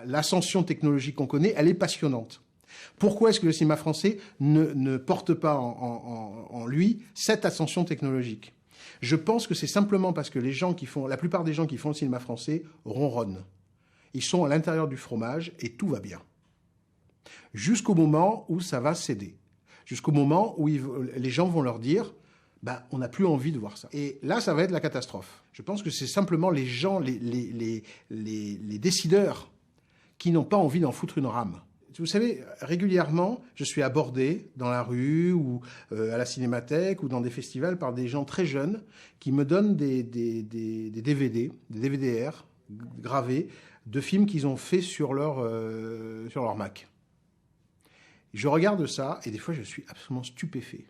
L'ascension technologique qu'on connaît, elle est passionnante. Pourquoi est-ce que le cinéma français ne porte pas en lui cette ascension technologique? Je pense que c'est simplement parce que la plupart des gens qui font le cinéma français ronronnent. Ils sont à l'intérieur du fromage et tout va bien. Jusqu'au moment où ça va céder. Jusqu'au moment où les gens vont leur dire « on n'a plus envie de voir ça ». Et là, ça va être la catastrophe. Je pense que c'est simplement les gens, les décideurs qui n'ont pas envie d'en foutre une rame. Vous savez, régulièrement, je suis abordé dans la rue ou à la cinémathèque ou dans des festivals par des gens très jeunes qui me donnent des DVD, des DVD-R gravés de films qu'ils ont faits sur leur Mac. Je regarde ça et des fois je suis absolument stupéfait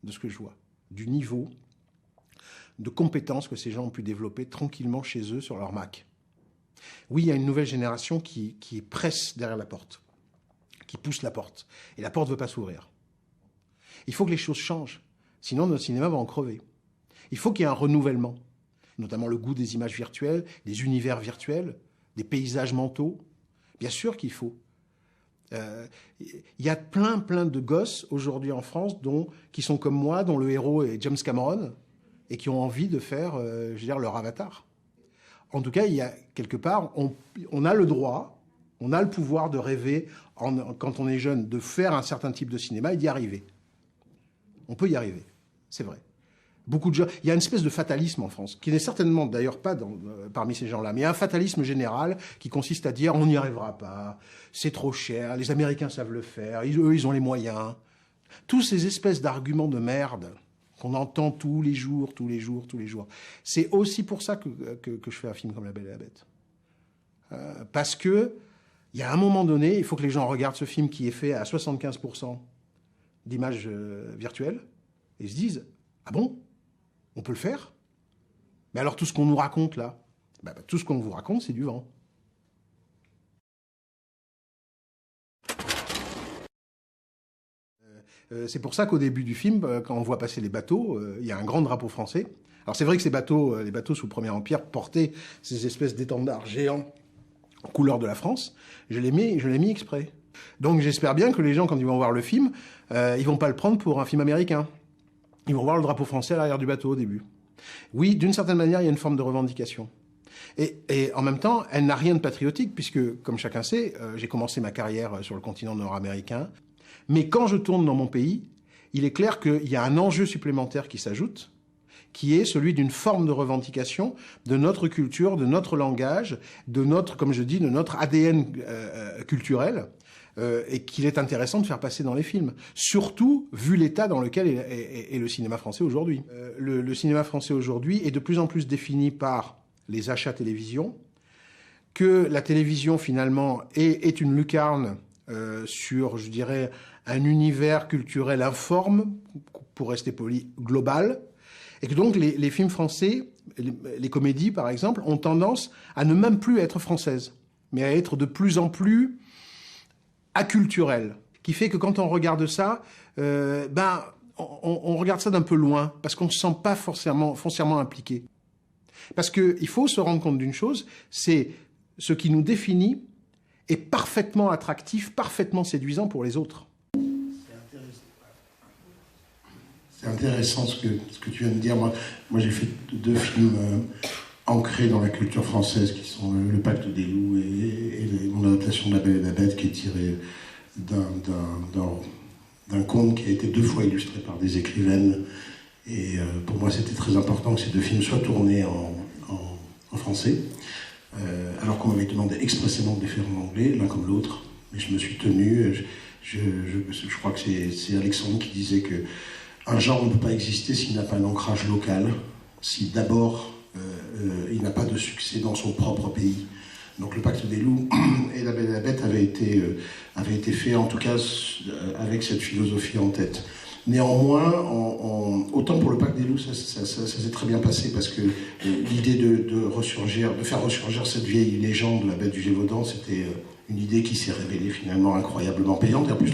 de ce que je vois, du niveau de compétences que ces gens ont pu développer tranquillement chez eux sur leur Mac. Oui, il y a une nouvelle génération qui presse derrière la porte, qui pousse la porte, et la porte ne veut pas s'ouvrir. Il faut que les choses changent, sinon notre cinéma va en crever. Il faut qu'il y ait un renouvellement, notamment le goût des images virtuelles, des univers virtuels, des paysages mentaux. Bien sûr qu'il faut. Il y a plein de gosses aujourd'hui en France qui sont comme moi, dont le héros est James Cameron, et qui ont envie de faire, leur avatar. En tout cas, il y a quelque part, on a le droit, on a le pouvoir de rêver, quand on est jeune, de faire un certain type de cinéma et d'y arriver. On peut y arriver, c'est vrai. Beaucoup de gens, il y a une espèce de fatalisme en France, qui n'est certainement d'ailleurs pas parmi ces gens-là, mais il y a un fatalisme général qui consiste à dire on n'y arrivera pas, c'est trop cher, les Américains savent le faire, eux ils ont les moyens. Tous ces espèces d'arguments de merde qu'on entend tous les jours. C'est aussi pour ça que je fais un film comme La Belle et la Bête. Parce que il y a un moment donné, il faut que les gens regardent ce film qui est fait à 75% d'images virtuelles et se disent « Ah bon ? On peut le faire ? Mais alors tout ce qu'on nous raconte là, tout ce qu'on vous raconte, c'est du vent. » C'est pour ça qu'au début du film, quand on voit passer les bateaux, il y a un grand drapeau français. Alors c'est vrai que les bateaux sous le Premier Empire portaient ces espèces d'étendards géants en couleur de la France. Je l'ai mis exprès. Donc j'espère bien que les gens, quand ils vont voir le film, ils vont pas le prendre pour un film américain. Ils vont voir le drapeau français à l'arrière du bateau au début. Oui, d'une certaine manière, il y a une forme de revendication. Et en même temps, elle n'a rien de patriotique, puisque, comme chacun sait, j'ai commencé ma carrière sur le continent nord-américain. Mais quand je tourne dans mon pays, il est clair qu'il y a un enjeu supplémentaire qui s'ajoute, qui est celui d'une forme de revendication de notre culture, de notre langage, de notre, comme je dis, de notre ADN culturel, et qu'il est intéressant de faire passer dans les films. Surtout, vu l'état dans lequel est le cinéma français aujourd'hui. Le cinéma français aujourd'hui est de plus en plus défini par les achats télévision, que la télévision, finalement, est une lucarne sur, je dirais, un univers culturel informe, pour rester poli, global, et que donc les films français, les comédies par exemple, ont tendance à ne même plus être françaises, mais à être de plus en plus acculturelles, qui fait que quand on regarde ça, on regarde ça d'un peu loin, parce qu'on ne se sent pas foncièrement impliqué. Parce qu'il faut se rendre compte d'une chose, c'est ce qui nous définit est parfaitement attractif, parfaitement séduisant pour les autres. C'est intéressant ce que tu viens de dire. Moi j'ai fait 2 films ancrés dans la culture française, qui sont Le Pacte des loups et mon adaptation de La Belle et la Bête, qui est tirée d'un conte qui a été 2 fois illustré par des écrivaines. Et pour moi, c'était très important que ces 2 films soient tournés en français, alors qu'on m'avait demandé expressément de les faire en anglais, l'un comme l'autre. Mais je me suis tenu. Je crois que c'est Alexandre qui disait que un genre ne peut pas exister s'il n'a pas un ancrage local, si d'abord il n'a pas de succès dans son propre pays. Donc Le Pacte des loups et La Belle et la Bête avaient été faits, en tout cas avec cette philosophie en tête. Néanmoins, autant pour Le Pacte des loups, ça s'est très bien passé, parce que l'idée de faire ressurgir cette vieille légende, la bête du Gévaudan, c'était une idée qui s'est révélée finalement incroyablement payante. Et en plus,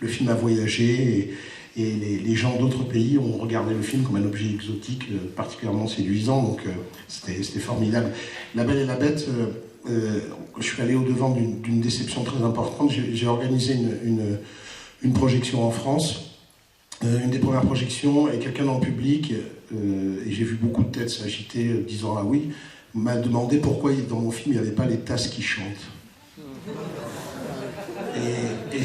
le film a voyagé, et les gens d'autres pays ont regardé le film comme un objet exotique particulièrement séduisant, donc c'était formidable. La Belle et la Bête, je suis allé au-devant d'une déception très importante. J'ai organisé une projection en France, une des premières projections, et quelqu'un dans le public, et j'ai vu beaucoup de têtes s'agiter, disant « Ah oui », m'a demandé pourquoi dans mon film il n'y avait pas les tasses qui chantent. Et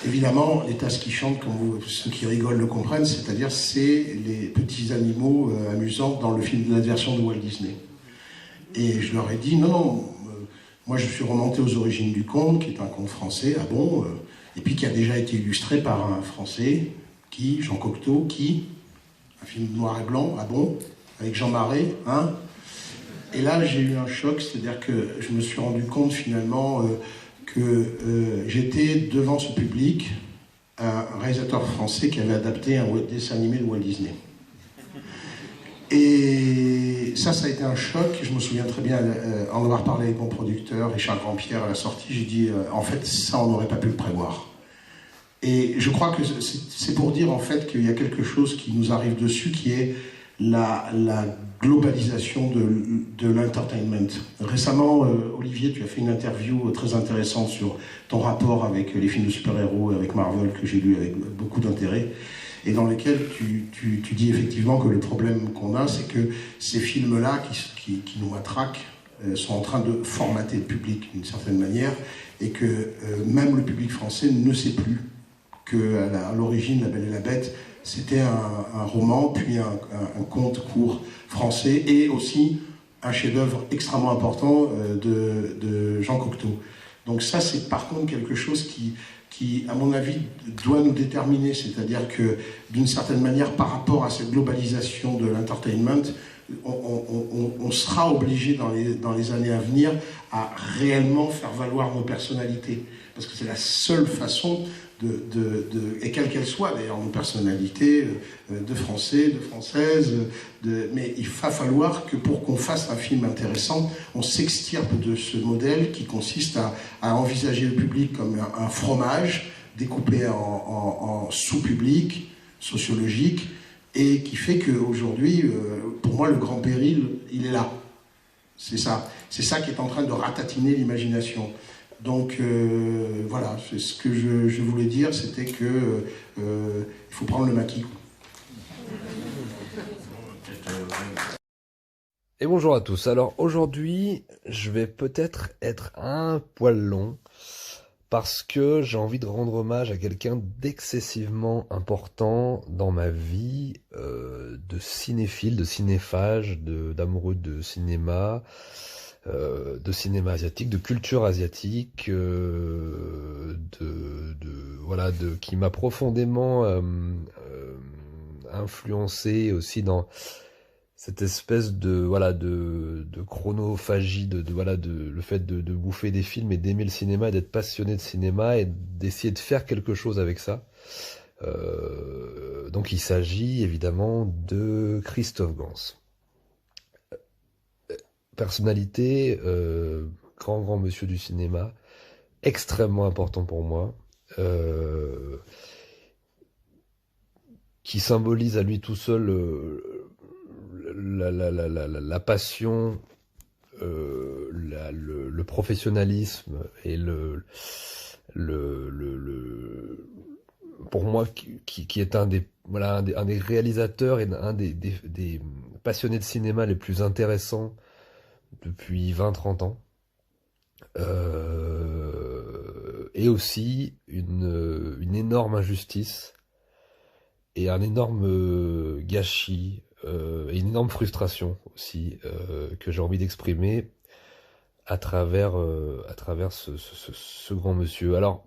évidemment, les tasses qui chantent, comme ceux qui rigolent le comprennent, c'est-à-dire c'est les petits animaux amusants dans le film de la version de Walt Disney. Et je leur ai dit, non, moi je suis remonté aux origines du conte, qui est un conte français, ah bon, et puis qui a déjà été illustré par un Français, Jean Cocteau, un film noir et blanc, ah bon, avec Jean Marais, hein. Et là j'ai eu un choc, c'est-à-dire que je me suis rendu compte finalement que j'étais devant ce public, un réalisateur français qui avait adapté un dessin animé de Walt Disney. Et ça a été un choc. Je me souviens très bien en avoir parlé avec mon producteur, Richard Grandpierre, à la sortie. J'ai dit, en fait, ça, on n'aurait pas pu le prévoir. Et je crois que c'est pour dire, en fait, qu'il y a quelque chose qui nous arrive dessus, qui est la globalisation de l'entertainment. Récemment, Olivier, tu as fait une interview très intéressante sur ton rapport avec les films de super-héros, avec Marvel, que j'ai lu avec beaucoup d'intérêt, et dans lequel tu dis effectivement que le problème qu'on a, c'est que ces films-là qui nous matraquent sont en train de formater le public d'une certaine manière, et que même le public français ne sait plus qu'à l'origine, La Belle et la Bête, c'était un roman, puis un conte court français, et aussi un chef-d'œuvre extrêmement important de Jean Cocteau. Donc ça, c'est par contre quelque chose qui, à mon avis, doit nous déterminer, c'est-à-dire que, d'une certaine manière, par rapport à cette globalisation de l'entertainment, on sera obligé dans les années à venir à réellement faire valoir nos personnalités, parce que c'est la seule façon et quelle qu'elle soit d'ailleurs nos personnalités, de Français, de Françaises, mais il va falloir que pour qu'on fasse un film intéressant, on s'extirpe de ce modèle qui consiste à envisager le public comme un fromage découpé en sous-publics sociologiques, et qui fait qu'aujourd'hui, pour moi, le grand péril, il est là. C'est ça qui est en train de ratatiner l'imagination. Donc voilà, c'est ce que je voulais dire, c'était que il faut prendre le maquis. Et bonjour à tous. Alors aujourd'hui, je vais peut-être être un poil long parce que j'ai envie de rendre hommage à quelqu'un d'excessivement important dans ma vie, de cinéphile, de cinéphage, d'amoureux de cinéma asiatique, de culture asiatique, qui m'a profondément influencé aussi dans cette espèce de chronophagie, le fait de bouffer des films et d'aimer le cinéma, d'être passionné de cinéma et d'essayer de faire quelque chose avec ça. Donc il s'agit évidemment de Christophe Gans. Personnalité, grand monsieur du cinéma, extrêmement important pour moi, qui symbolise à lui tout seul la passion, le professionnalisme et pour moi qui est un des réalisateurs et un des passionnés de cinéma les plus intéressants depuis 20-30 ans, et aussi une énorme injustice et un énorme gâchis, et une énorme frustration aussi, que j'ai envie d'exprimer à travers ce grand monsieur. Alors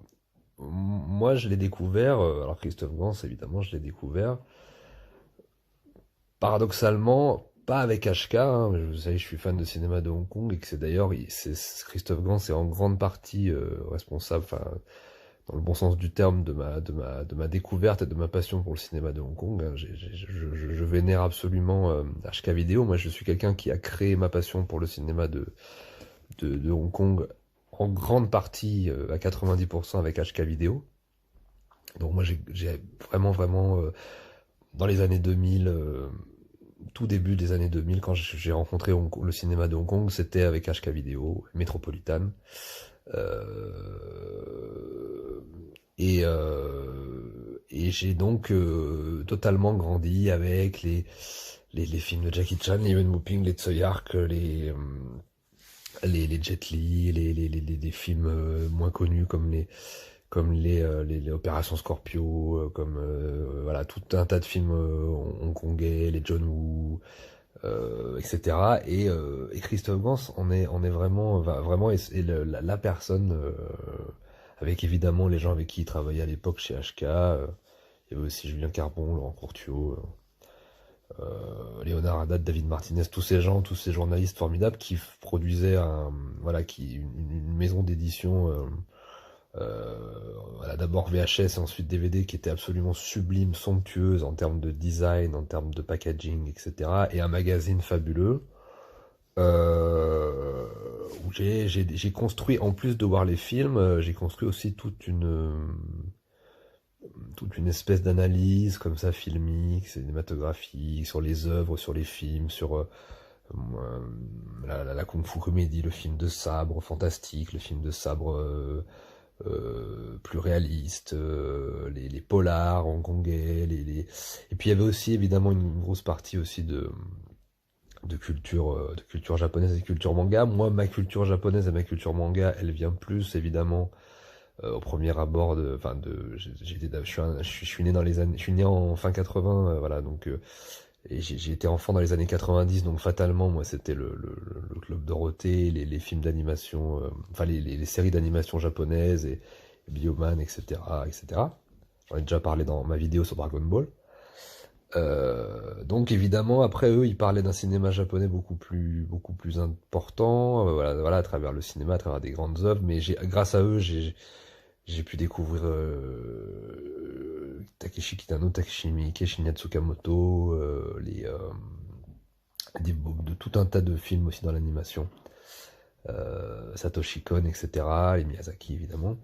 moi je l'ai découvert, alors Christophe Gans évidemment je l'ai découvert paradoxalement pas avec HK, hein. Vous savez, je suis fan de cinéma de Hong Kong et que c'est d'ailleurs Christophe Gans est en grande partie responsable, enfin dans le bon sens du terme, de ma découverte et de ma passion pour le cinéma de Hong Kong. Je vénère absolument HK Vidéo. Moi, je suis quelqu'un qui a créé ma passion pour le cinéma de Hong Kong en grande partie, à 90% avec HK Vidéo. Donc moi, j'ai vraiment dans les années 2000, tout début des années 2000, quand j'ai rencontré le cinéma de Hong Kong, c'était avec HK Video, Metropolitan. Et j'ai donc totalement grandi avec les films de Jackie Chan, les Yuen Woo-ping, les Tsui Hark, les Jet Li, des films moins connus comme les Opérations Scorpio, comme voilà, tout un tas de films hongkongais, les John Woo, etc. Et Christophe Gans on est vraiment, vraiment la personne, avec évidemment les gens avec qui il travaillait à l'époque chez HK. Il y avait aussi Julien Carbon, Laurent Courtiot, Léonard Haddad, David Martinez, tous ces gens, tous ces journalistes formidables qui produisaient une maison d'édition, voilà, d'abord VHS et ensuite DVD, qui était absolument sublime, somptueuse en termes de design, en termes de packaging, etc. Et un magazine fabuleux, où j'ai construit, en plus de voir les films, j'ai construit aussi toute une espèce d'analyse comme ça, filmique, cinématographique, sur les œuvres, sur les films, sur la Kung Fu comédie, le film de sabre fantastique, le film de sabre plus réaliste, les polars hongkongais, et puis il y avait aussi évidemment une grosse partie aussi de culture japonaise et culture manga. Moi, ma culture japonaise et ma culture manga, elle vient plus évidemment au premier abord je suis né dans les années, je suis né en fin 80, voilà, donc et j'ai été enfant dans les années 90, donc fatalement moi c'était le Club Dorothée, les films d'animation, les séries d'animation japonaises, et Bioman, etc., etc. J'en ai déjà parlé dans ma vidéo sur Dragon Ball. Donc évidemment, après eux, ils parlaient d'un cinéma japonais beaucoup plus important, voilà, à travers le cinéma, à travers des grandes œuvres. Mais grâce à eux, j'ai pu découvrir Takeshi Kitano, Takashi Miike, Shinya Tsukamoto, de tout un tas de films aussi dans l'animation, Satoshi Kon, etc., et Miyazaki évidemment.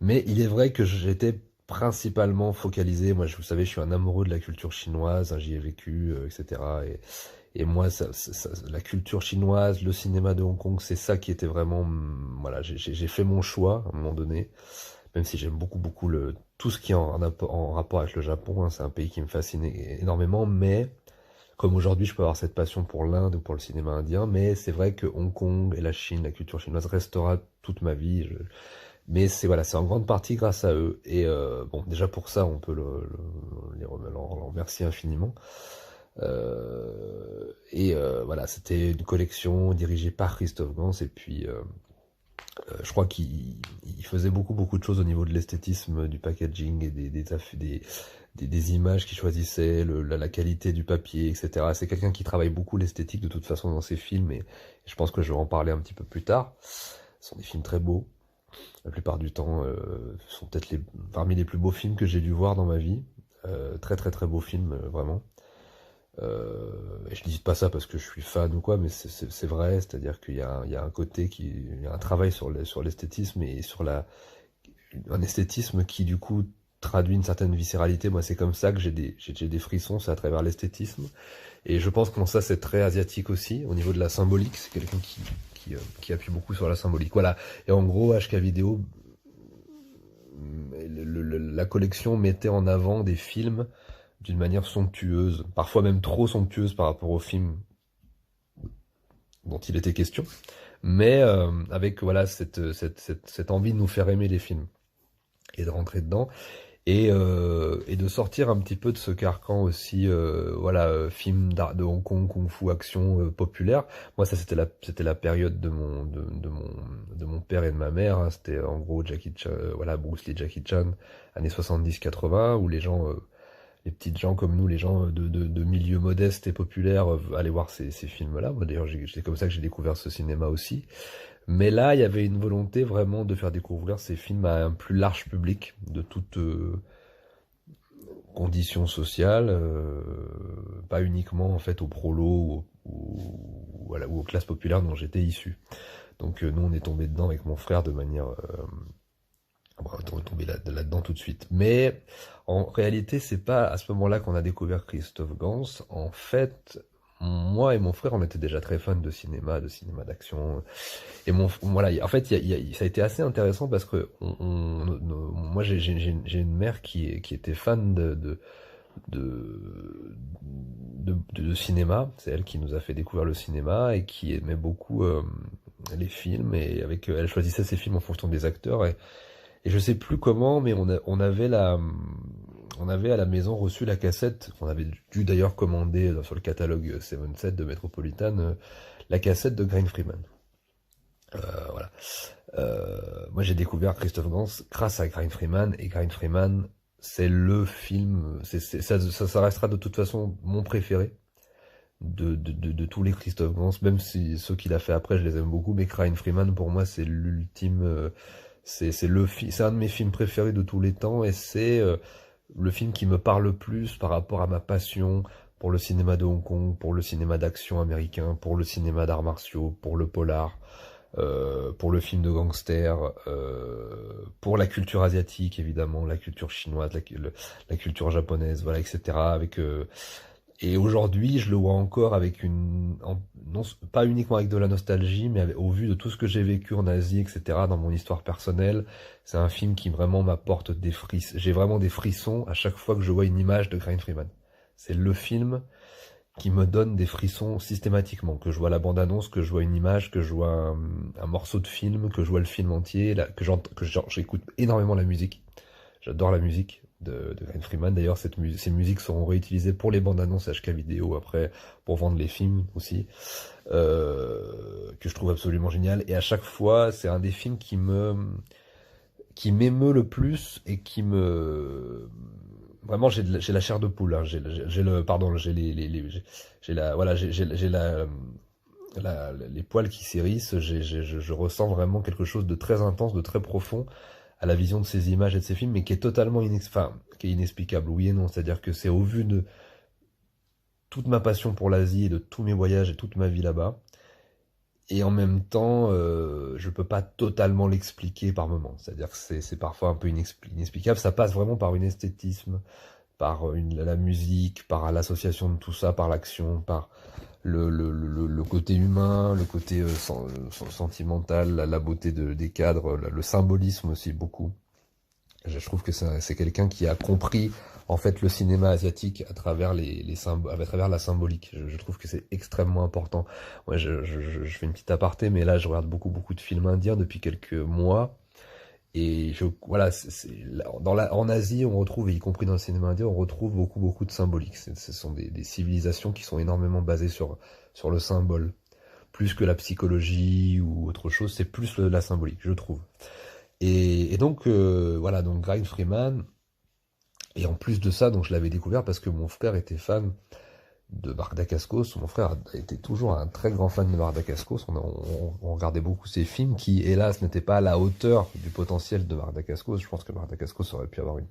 Mais il est vrai que j'étais principalement focalisé, moi vous savez, je suis un amoureux de la culture chinoise, hein, j'y ai vécu, etc. Et moi, la culture chinoise, le cinéma de Hong Kong, c'est ça qui était vraiment, voilà, j'ai fait mon choix à un moment donné, même si j'aime beaucoup tout ce qui est en rapport avec le Japon, hein, c'est un pays qui me fascine énormément, mais comme aujourd'hui je peux avoir cette passion pour l'Inde ou pour le cinéma indien, mais c'est vrai que Hong Kong et la Chine, la culture chinoise restera toute ma vie. Mais c'est en grande partie grâce à eux. Et bon, déjà pour ça, on peut leur remercier infiniment. Voilà, c'était une collection dirigée par Christophe Gans, et puis je crois qu'il faisait beaucoup de choses au niveau de l'esthétisme, du packaging et des images qu'il choisissait, la qualité du papier, etc. C'est quelqu'un qui travaille beaucoup l'esthétique de toute façon dans ses films, et je pense que je vais en parler un petit peu plus tard. Ce sont des films très beaux. La plupart du temps, sont peut-être parmi les plus beaux films que j'ai dû voir dans ma vie. Très beaux films, vraiment. Et je dis pas ça parce que je suis fan ou quoi, mais c'est vrai, c'est-à-dire qu'il y a un côté il y a un travail sur l'esthétisme, et sur un esthétisme qui du coup traduit une certaine viscéralité. Moi, c'est comme ça que j'ai des frissons, c'est à travers l'esthétisme. Et je pense que ça, c'est très asiatique aussi, au niveau de la symbolique. C'est quelqu'un qui appuie beaucoup sur la symbolique. Voilà. Et en gros, HK Video, la collection mettait en avant des films d'une manière somptueuse, parfois même trop somptueuse par rapport aux films dont il était question, mais avec voilà cette envie de nous faire aimer les films et de rentrer dedans, et de sortir un petit peu de ce carcan aussi, film d'art de Hong Kong, kung fu, action populaire. Moi, ça c'était la période de mon père et de ma mère, hein. C'était en gros Jackie Chan, Bruce Lee, Jackie Chan, années 70-80, où les gens, les petites gens comme nous, les gens de milieux modestes et populaires, allaient voir ces films-là. Moi, d'ailleurs, c'est comme ça que j'ai découvert ce cinéma aussi. Mais là, il y avait une volonté vraiment de faire découvrir ces films à un plus large public, de toutes conditions sociales, pas uniquement en fait aux prolos ou aux classes populaires dont j'étais issu. Donc nous, on est tombé dedans avec mon frère de manière... on est tombé là-dedans tout de suite. Mais en réalité, c'est pas à ce moment-là qu'on a découvert Christophe Gans. En fait, moi et mon frère, on était déjà très fans de cinéma d'action. Et voilà, en fait, ça a été assez intéressant parce que moi, j'ai une mère qui était fan de cinéma. C'est elle qui nous a fait découvrir le cinéma et qui aimait beaucoup les films. Et elle choisissait ses films en fonction des acteurs. Et je sais plus comment, mais on avait à la maison reçu la cassette, qu'on avait dû d'ailleurs commander sur le catalogue 7 de Metropolitan, la cassette de Graham Freeman. Voilà. Moi j'ai découvert Christophe Gans grâce à Graham Freeman, et Graham Freeman, c'est le film, ça restera de toute façon mon préféré de tous les Christophe Gans, même si ceux qu'il a fait après je les aime beaucoup, mais Graham Freeman pour moi c'est l'ultime, c'est un de mes films préférés de tous les temps, et c'est le film qui me parle le plus par rapport à ma passion pour le cinéma de Hong Kong, pour le cinéma d'action américain, pour le cinéma d'arts martiaux, pour le polar, pour le film de gangster, pour la culture asiatique évidemment, la culture chinoise, la culture japonaise, voilà, etc. Et aujourd'hui, je le vois encore avec non, pas uniquement avec de la nostalgie, mais au vu de tout ce que j'ai vécu en Asie, etc., dans mon histoire personnelle, c'est un film qui vraiment m'apporte des frissons. J'ai vraiment des frissons à chaque fois que je vois une image de Graham Freeman. C'est le film qui me donne des frissons systématiquement, que je vois la bande-annonce, que je vois une image, que je vois un morceau de film, que je vois le film entier, j'écoute énormément la musique. J'adore la musique de Graham Freeman. D'ailleurs, ces musiques seront réutilisées pour les bandes annonces HK vidéo après, pour vendre les films aussi, que je trouve absolument génial. Et à chaque fois, c'est un des films qui m'émeut le plus et vraiment, j'ai la chair de poule, hein. Les poils qui s'hérissent. Je ressens vraiment quelque chose de très intense, de très profond à la vision de ces images et de ces films, mais qui est totalement qui est inexplicable, oui et non. C'est-à-dire que c'est au vu de toute ma passion pour l'Asie et de tous mes voyages et toute ma vie là-bas. Et en même temps, je peux pas totalement l'expliquer par moments. C'est-à-dire que c'est parfois un peu inexplicable. Ça passe vraiment par une esthétisme, par la musique, par l'association de tout ça, par l'action, par le côté humain, le côté sentimental, la beauté des cadres, le symbolisme aussi beaucoup. Je trouve que c'est quelqu'un qui a compris en fait le cinéma asiatique à travers à travers la symbolique. Je trouve que c'est extrêmement important. Moi, je fais une petite aparté, mais là, je regarde beaucoup de films indiens depuis quelques mois. Et voilà, en Asie, on retrouve, et y compris dans le cinéma indien, on retrouve beaucoup de symbolique. Ce sont des civilisations qui sont énormément basées sur le symbole. Plus que la psychologie ou autre chose, c'est plus la symbolique, je trouve. Et donc, voilà, donc Graham Freeman. Et en plus de ça, donc je l'avais découvert parce que mon frère était fan de Marc Dacascos. Mon frère était toujours un très grand fan de Marc Dacascos. On regardait beaucoup ses films qui, hélas, n'étaient pas à la hauteur du potentiel de Marc Dacascos. Je pense que Marc Dacascos aurait pu avoir une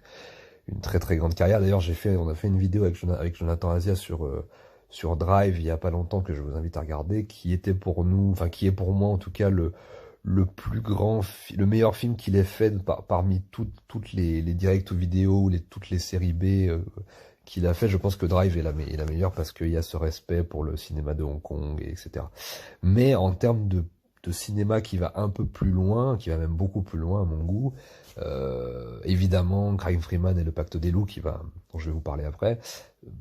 très très grande carrière. D'ailleurs, on a fait une vidéo avec Jonathan Asia sur Drive il y a pas longtemps, que je vous invite à regarder, qui était pour nous, enfin qui est pour moi en tout cas le meilleur film qu'il ait fait parmi toutes les directs ou vidéos ou toutes les séries B qu'il a fait. Je pense que Drive est la meilleure parce qu'il y a ce respect pour le cinéma de Hong Kong, etc. Mais en termes de cinéma qui va un peu plus loin, qui va même beaucoup plus loin à mon goût, évidemment Graham Freeman et le Pacte des loups dont je vais vous parler après.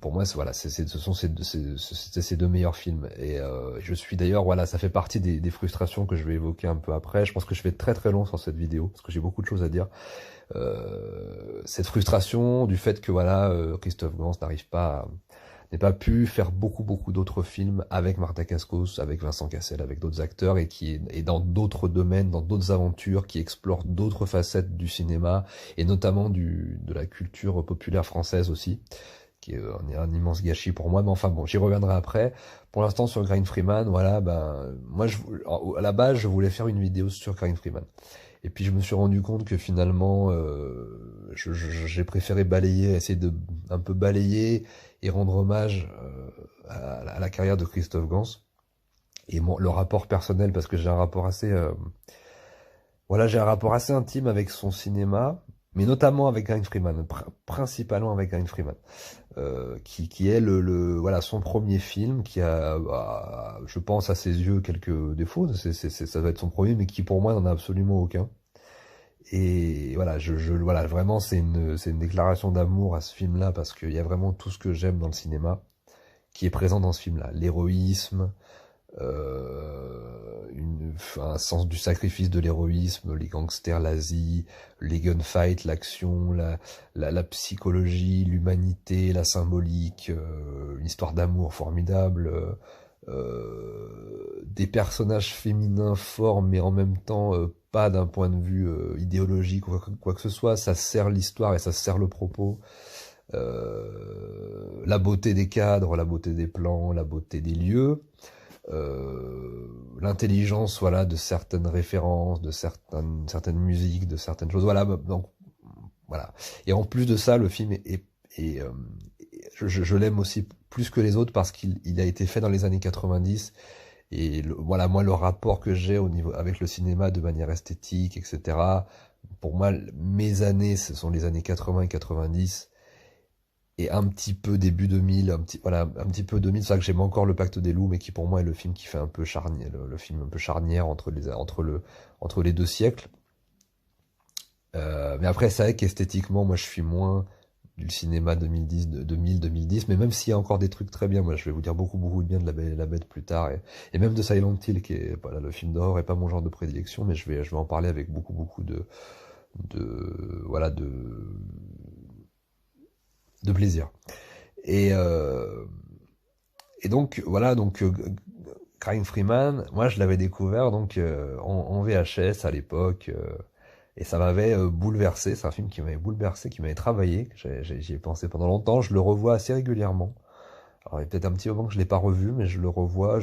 Pour moi, ce sont ces deux meilleurs films. Et je suis d'ailleurs, voilà, ça fait partie des frustrations que je vais évoquer un peu après. Je pense que je vais être très très long sur cette vidéo parce que j'ai beaucoup de choses à dire. Cette frustration du fait que voilà, Christophe Gans n'ait pas pu faire beaucoup d'autres films avec Marc Dacascos, avec Vincent Cassel, avec d'autres acteurs, et qui est dans d'autres domaines, dans d'autres aventures, qui explorent d'autres facettes du cinéma et notamment de la culture populaire française aussi, qui est un immense gâchis pour moi. Mais enfin bon, j'y reviendrai après. Pour l'instant, sur Graham Freeman, voilà, moi à la base, je voulais faire une vidéo sur Graham Freeman. Et puis je me suis rendu compte que finalement, j'ai préféré essayer de un peu balayer et rendre hommage à la carrière de Christophe Gans et le rapport personnel, parce que j'ai un rapport assez intime avec son cinéma, mais notamment avec Gary Freeman, principalement avec Gary Freeman, qui est voilà, son premier film, qui a, je pense à ses yeux quelques défauts, ça va être son premier, mais qui pour moi n'en a absolument aucun. Et voilà, voilà, vraiment, c'est une déclaration d'amour à ce film-là, parce qu'il y a vraiment tout ce que j'aime dans le cinéma qui est présent dans ce film-là. L'héroïsme, un sens du sacrifice de l'héroïsme, les gangsters, l'Asie, les gunfights, l'action, la psychologie, l'humanité, la symbolique, une histoire d'amour formidable, des personnages féminins forts, mais en même temps pas d'un point de vue idéologique ou quoi que ce soit. Ça sert l'histoire et ça sert le propos. La beauté des cadres, la beauté des plans, la beauté des lieux, l'intelligence, voilà, de certaines références, de certaines musiques, de certaines choses, voilà. Donc voilà. Et en plus de ça, le film je l'aime aussi plus que les autres parce qu'il a été fait dans les années 90. Et voilà, moi, le rapport que j'ai avec le cinéma de manière esthétique, etc. Pour moi, mes années, ce sont les années 80 et 90. Et un petit peu début 2000, un petit peu 2000, c'est ça que j'aime encore Le Pacte des Loups, mais qui pour moi est le film qui fait un peu charnière, le film un peu charnière entre les deux siècles. Mais après, c'est vrai qu'esthétiquement, moi, je suis moins du cinéma 2010, 2010, mais même s'il y a encore des trucs très bien, moi, je vais vous dire beaucoup de bien de La Bête plus tard, et même de Silent Hill, qui est, voilà, le film d'horreur est pas mon genre de prédilection, mais je vais en parler avec beaucoup de plaisir. Et donc voilà, donc Crying Freeman, moi je l'avais découvert donc en VHS à l'époque, et ça m'avait bouleversé. C'est un film qui m'avait bouleversé, qui m'avait travaillé. J'y ai pensé pendant longtemps. Je le revois assez régulièrement. Alors il y a peut-être un petit moment que je l'ai pas revu, mais je le revois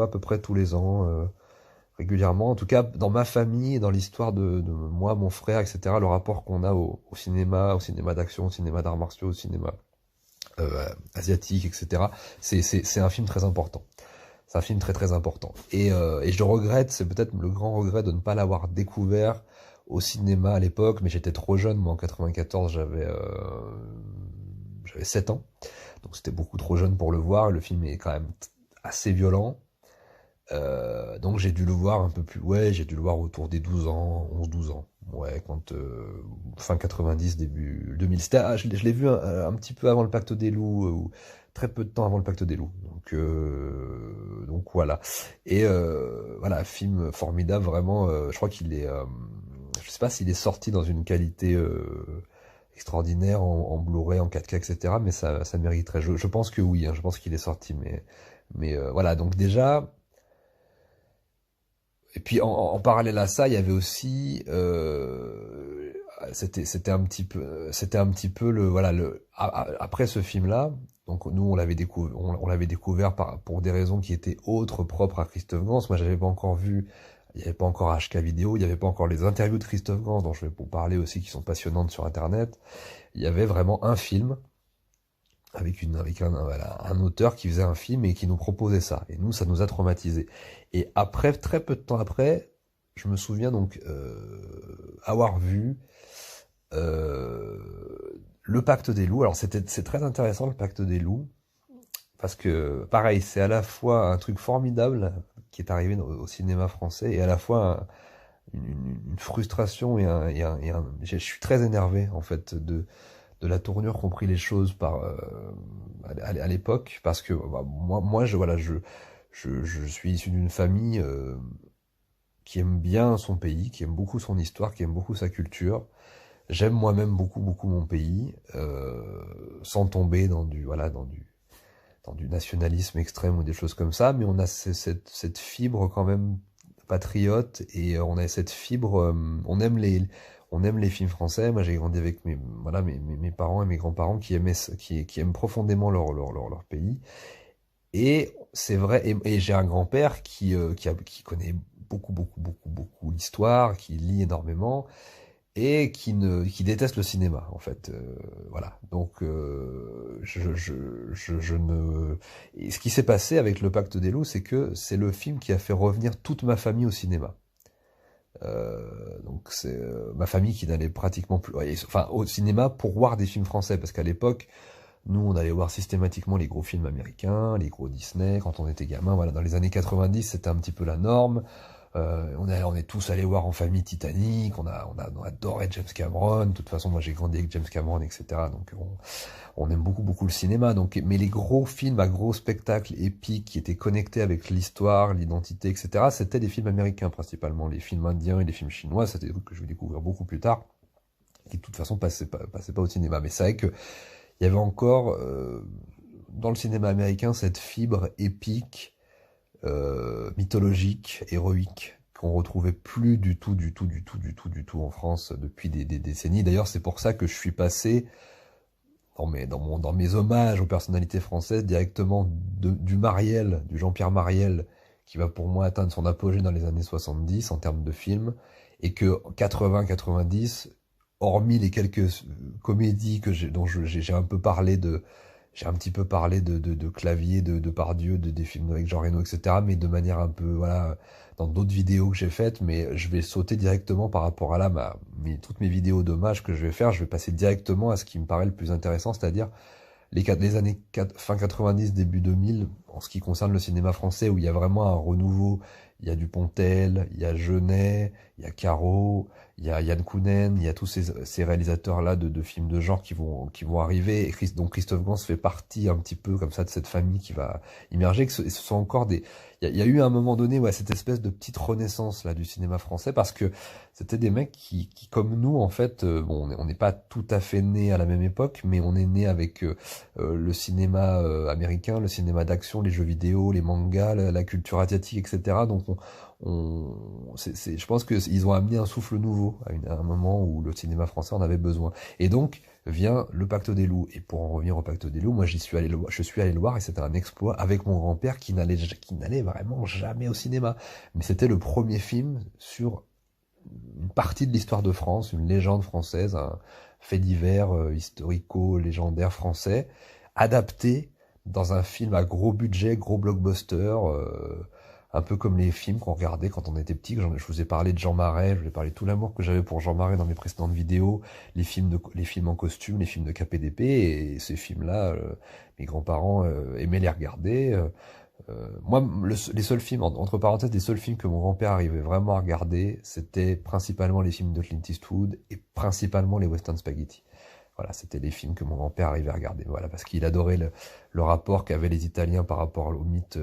à peu près tous les ans. Régulièrement, en tout cas dans ma famille, dans l'histoire de moi, mon frère, etc., le rapport qu'on a au cinéma d'action, au cinéma d'arts martiaux, au cinéma asiatique, etc., c'est un film très important. C'est un film très important. Et je regrette, c'est peut-être le grand regret de ne pas l'avoir découvert au cinéma à l'époque, mais j'étais trop jeune, moi en 94, j'avais 7 ans, donc c'était beaucoup trop jeune pour le voir. Le film est quand même assez violent. Donc j'ai dû le voir un peu plus, j'ai dû le voir autour des 12 ans, 11-12 ans. Ouais, quand fin 90, début 2000. Je l'ai vu un petit peu avant Le Pacte des Loups, ou très peu de temps avant Le Pacte des Loups. Donc voilà. Et voilà, film formidable, vraiment. Je crois qu'il est, je sais pas s'il est sorti dans une qualité extraordinaire en Blu-ray, en 4K, etc. Mais ça mériterait. Je pense que oui, hein, je pense qu'il est sorti, mais voilà. Donc déjà. Et puis en parallèle à ça, il y avait aussi, c'était un petit peu après ce film-là. Donc nous on l'avait découvert pour des raisons qui étaient autres, propres à Christophe Gans. Moi j'avais pas encore vu, il y avait pas encore HK vidéo, il y avait pas encore les interviews de Christophe Gans dont je vais vous parler aussi, qui sont passionnantes sur Internet. Il y avait vraiment un film avec un auteur qui faisait un film et qui nous proposait ça. Et nous, ça nous a traumatisés. Et après, très peu de temps après, je me souviens donc avoir vu Le Pacte des Loups. Alors c'est très intéressant, Le Pacte des Loups, parce que pareil, c'est à la fois un truc formidable qui est arrivé au cinéma français, et à la fois une frustration je suis très énervé en fait de la tournure qu'ont pris les choses à l'époque, parce que moi je suis issu d'une famille qui aime bien son pays, qui aime beaucoup son histoire, qui aime beaucoup sa culture. J'aime moi-même beaucoup mon pays, sans tomber dans du nationalisme extrême ou des choses comme ça, mais on a cette fibre quand même patriote, et on a cette fibre, on aime les films français. Moi, j'ai grandi avec mes parents et mes grands-parents qui aiment profondément leur pays. Et c'est vrai, et j'ai un grand-père qui connaît beaucoup l'histoire, qui lit énormément, et qui déteste le cinéma, en fait. Voilà. Donc, et ce qui s'est passé avec Le Pacte des Loups, c'est que c'est le film qui a fait revenir toute ma famille au cinéma. Donc c'est ma famille qui n'allait pratiquement plus, enfin au cinéma pour voir des films français, parce qu'à l'époque, nous on allait voir systématiquement les gros films américains, les gros Disney quand on était gamin. Voilà, dans les années 90, c'était un petit peu la norme. On est tous allés voir en famille Titanic, on adorait James Cameron. De toute façon, moi j'ai grandi avec James Cameron, etc. Donc on aime beaucoup le cinéma. Donc, mais les gros films à gros spectacles épiques qui étaient connectés avec l'histoire, l'identité, etc. C'était des films américains principalement. Les films indiens et les films chinois, c'était des trucs que je vais découvrir beaucoup plus tard, qui de toute façon passaient pas au cinéma. Mais c'est vrai que il y avait encore dans le cinéma américain cette fibre épique, mythologique, héroïque, qu'on retrouvait plus du tout en France depuis des décennies. D'ailleurs, c'est pour ça que je suis passé dans mes hommages aux personnalités françaises directement du Mariel, du Jean-Pierre Mariel, qui va pour moi atteindre son apogée dans les années 70 en termes de films, et que 80-90, hormis les quelques comédies dont j'ai un peu parlé j'ai un petit peu parlé de Clavier, de Depardieu, des films avec Jean Reno, etc. Mais de manière un peu, voilà, dans d'autres vidéos que j'ai faites, mais je vais sauter directement par rapport à là, toutes mes vidéos d'hommage que je vais faire, je vais passer directement à ce qui me paraît le plus intéressant, c'est-à-dire les années fin 90, début 2000, en ce qui concerne le cinéma français, où il y a vraiment un renouveau. Il y a Dupontel, il y a Jeunet, il y a Caro, il y a Yann Kounen, il y a tous ces réalisateurs-là de films de genre qui vont arriver. Et donc Christophe Gans fait partie un petit peu comme ça de cette famille qui va immerger. Ce sont encore il y a eu à un moment donné, ouais, cette espèce de petite renaissance là du cinéma français, parce que c'était des mecs qui comme nous, en fait, bon, on n'est pas tout à fait nés à la même époque, mais on est nés avec le cinéma américain, le cinéma d'action, les jeux vidéo, les mangas, la culture asiatique, etc. Donc je pense qu'ils ont amené un souffle nouveau à un moment où le cinéma français en avait besoin. Et donc vient le Pacte des loups. Et pour en revenir au Pacte des loups, moi je suis allé le voir, et c'était un exploit avec mon grand-père qui n'allait vraiment jamais au cinéma. Mais c'était le premier film sur une partie de l'histoire de France, une légende française, un fait divers historico-légendaire français, adapté dans un film à gros budget, gros blockbuster, un peu comme les films qu'on regardait quand on était petit. Je vous ai parlé de Jean Marais, je vous ai parlé de tout l'amour que j'avais pour Jean Marais dans mes précédentes vidéos, les films en costume, les films de KPDP, et ces films-là, mes grands-parents aimaient les regarder. Moi, les seuls films, entre parenthèses, les seuls films que mon grand-père arrivait vraiment à regarder, c'était principalement les films de Clint Eastwood et principalement les western spaghetti. Voilà, c'était les films que mon grand-père arrivait à regarder. Voilà, parce qu'il adorait le rapport qu'avaient les Italiens par rapport au mythe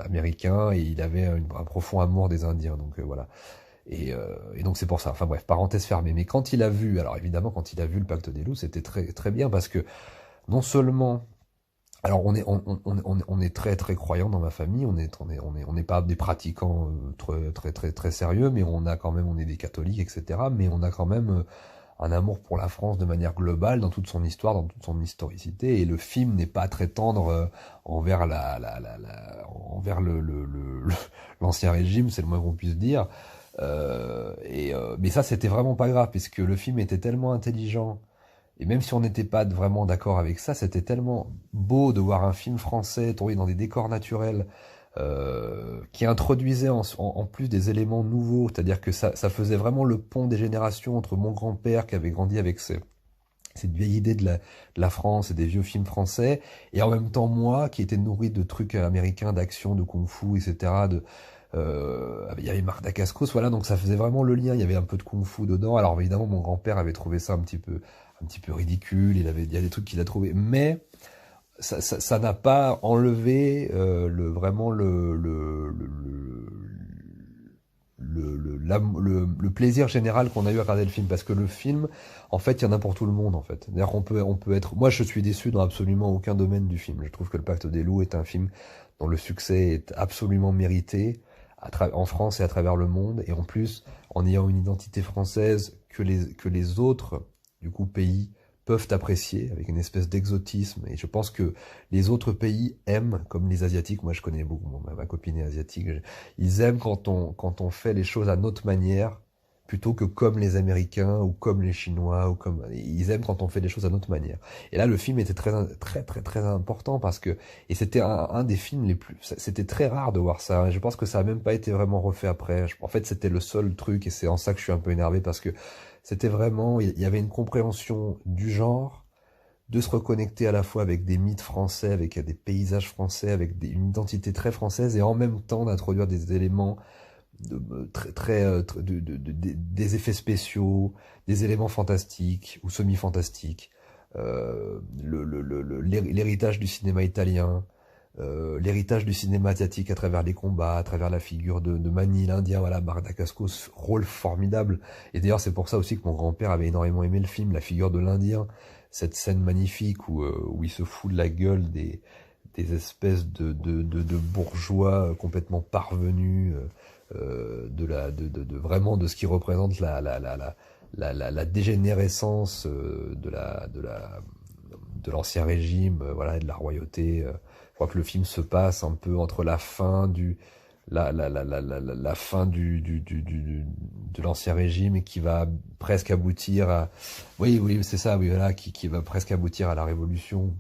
américain, et il avait un profond amour des Indiens. Donc voilà. Et donc c'est pour ça. Enfin bref, parenthèse fermée. Mais quand il a vu, alors évidemment, quand il a vu le Pacte des loups, c'était très très bien, parce que non seulement, alors on est très très croyants dans ma famille, on n'est pas des pratiquants très sérieux, mais on est des catholiques, etc. Mais on a quand même un amour pour la France de manière globale, dans toute son histoire, dans toute son historicité. Et le film n'est pas très tendre envers envers l'ancien régime, c'est le moins qu'on puisse dire. Mais ça, c'était vraiment pas grave, puisque le film était tellement intelligent. Et même si on n'était pas vraiment d'accord avec ça, c'était tellement beau de voir un film français tourné dans des décors naturels, qui introduisait en plus des éléments nouveaux, c'est-à-dire que ça faisait vraiment le pont des générations entre mon grand-père qui avait grandi avec cette vieille idée de la France et des vieux films français, et en même temps moi qui était nourri de trucs américains, d'action, de kung-fu, etc. Il y avait Marc Dacascos, voilà, donc ça faisait vraiment le lien. Il y avait un peu de kung-fu dedans. Alors évidemment, mon grand-père avait trouvé ça un petit peu ridicule. Il y a des trucs qu'il a trouvé, mais ça n'a pas enlevé le plaisir général qu'on a eu à regarder le film, parce que le film, en fait, il y en a pour tout le monde, en fait. D'ailleurs, on peut être, moi, je suis déçu dans absolument aucun domaine du film. Je trouve que Le Pacte des loups est un film dont le succès est absolument mérité en France et à travers le monde, et en plus, en ayant une identité française que les autres, du coup, pays peuvent apprécier, avec une espèce d'exotisme. Et je pense que les autres pays aiment, comme les Asiatiques. Moi, je connais beaucoup, ma copine est asiatique. Ils aiment quand on fait les choses à notre manière, plutôt que comme les Américains ou comme les Chinois ou comme ils aiment quand on fait des choses à notre manière. Et là, le film était très important parce que et c'était un des films les plus. C'était très rare de voir ça. Et je pense que ça a même pas été vraiment refait après. En fait, c'était le seul truc et c'est en ça que je suis un peu énervé parce que c'était vraiment il y avait une compréhension du genre, de se reconnecter à la fois avec des mythes français, avec des paysages français, avec une identité très française et en même temps d'introduire des éléments des effets spéciaux, des éléments fantastiques ou semi-fantastiques, l'héritage du cinéma italien, l'héritage du cinéma asiatique à travers les combats, à travers la figure de Mani l'Indien, voilà, Bardakascos, rôle formidable. Et d'ailleurs, c'est pour ça aussi que mon grand-père avait énormément aimé le film, la figure de l'Indien, cette scène magnifique où il se fout de la gueule des espèces de bourgeois complètement parvenus, vraiment de ce qui représente la dégénérescence de l'ancien régime, voilà, et de la royauté. Je crois que le film se passe un peu entre la fin la fin de l'ancien régime et qui va presque aboutir à, oui, c'est ça, oui, voilà, qui va presque aboutir à la révolution.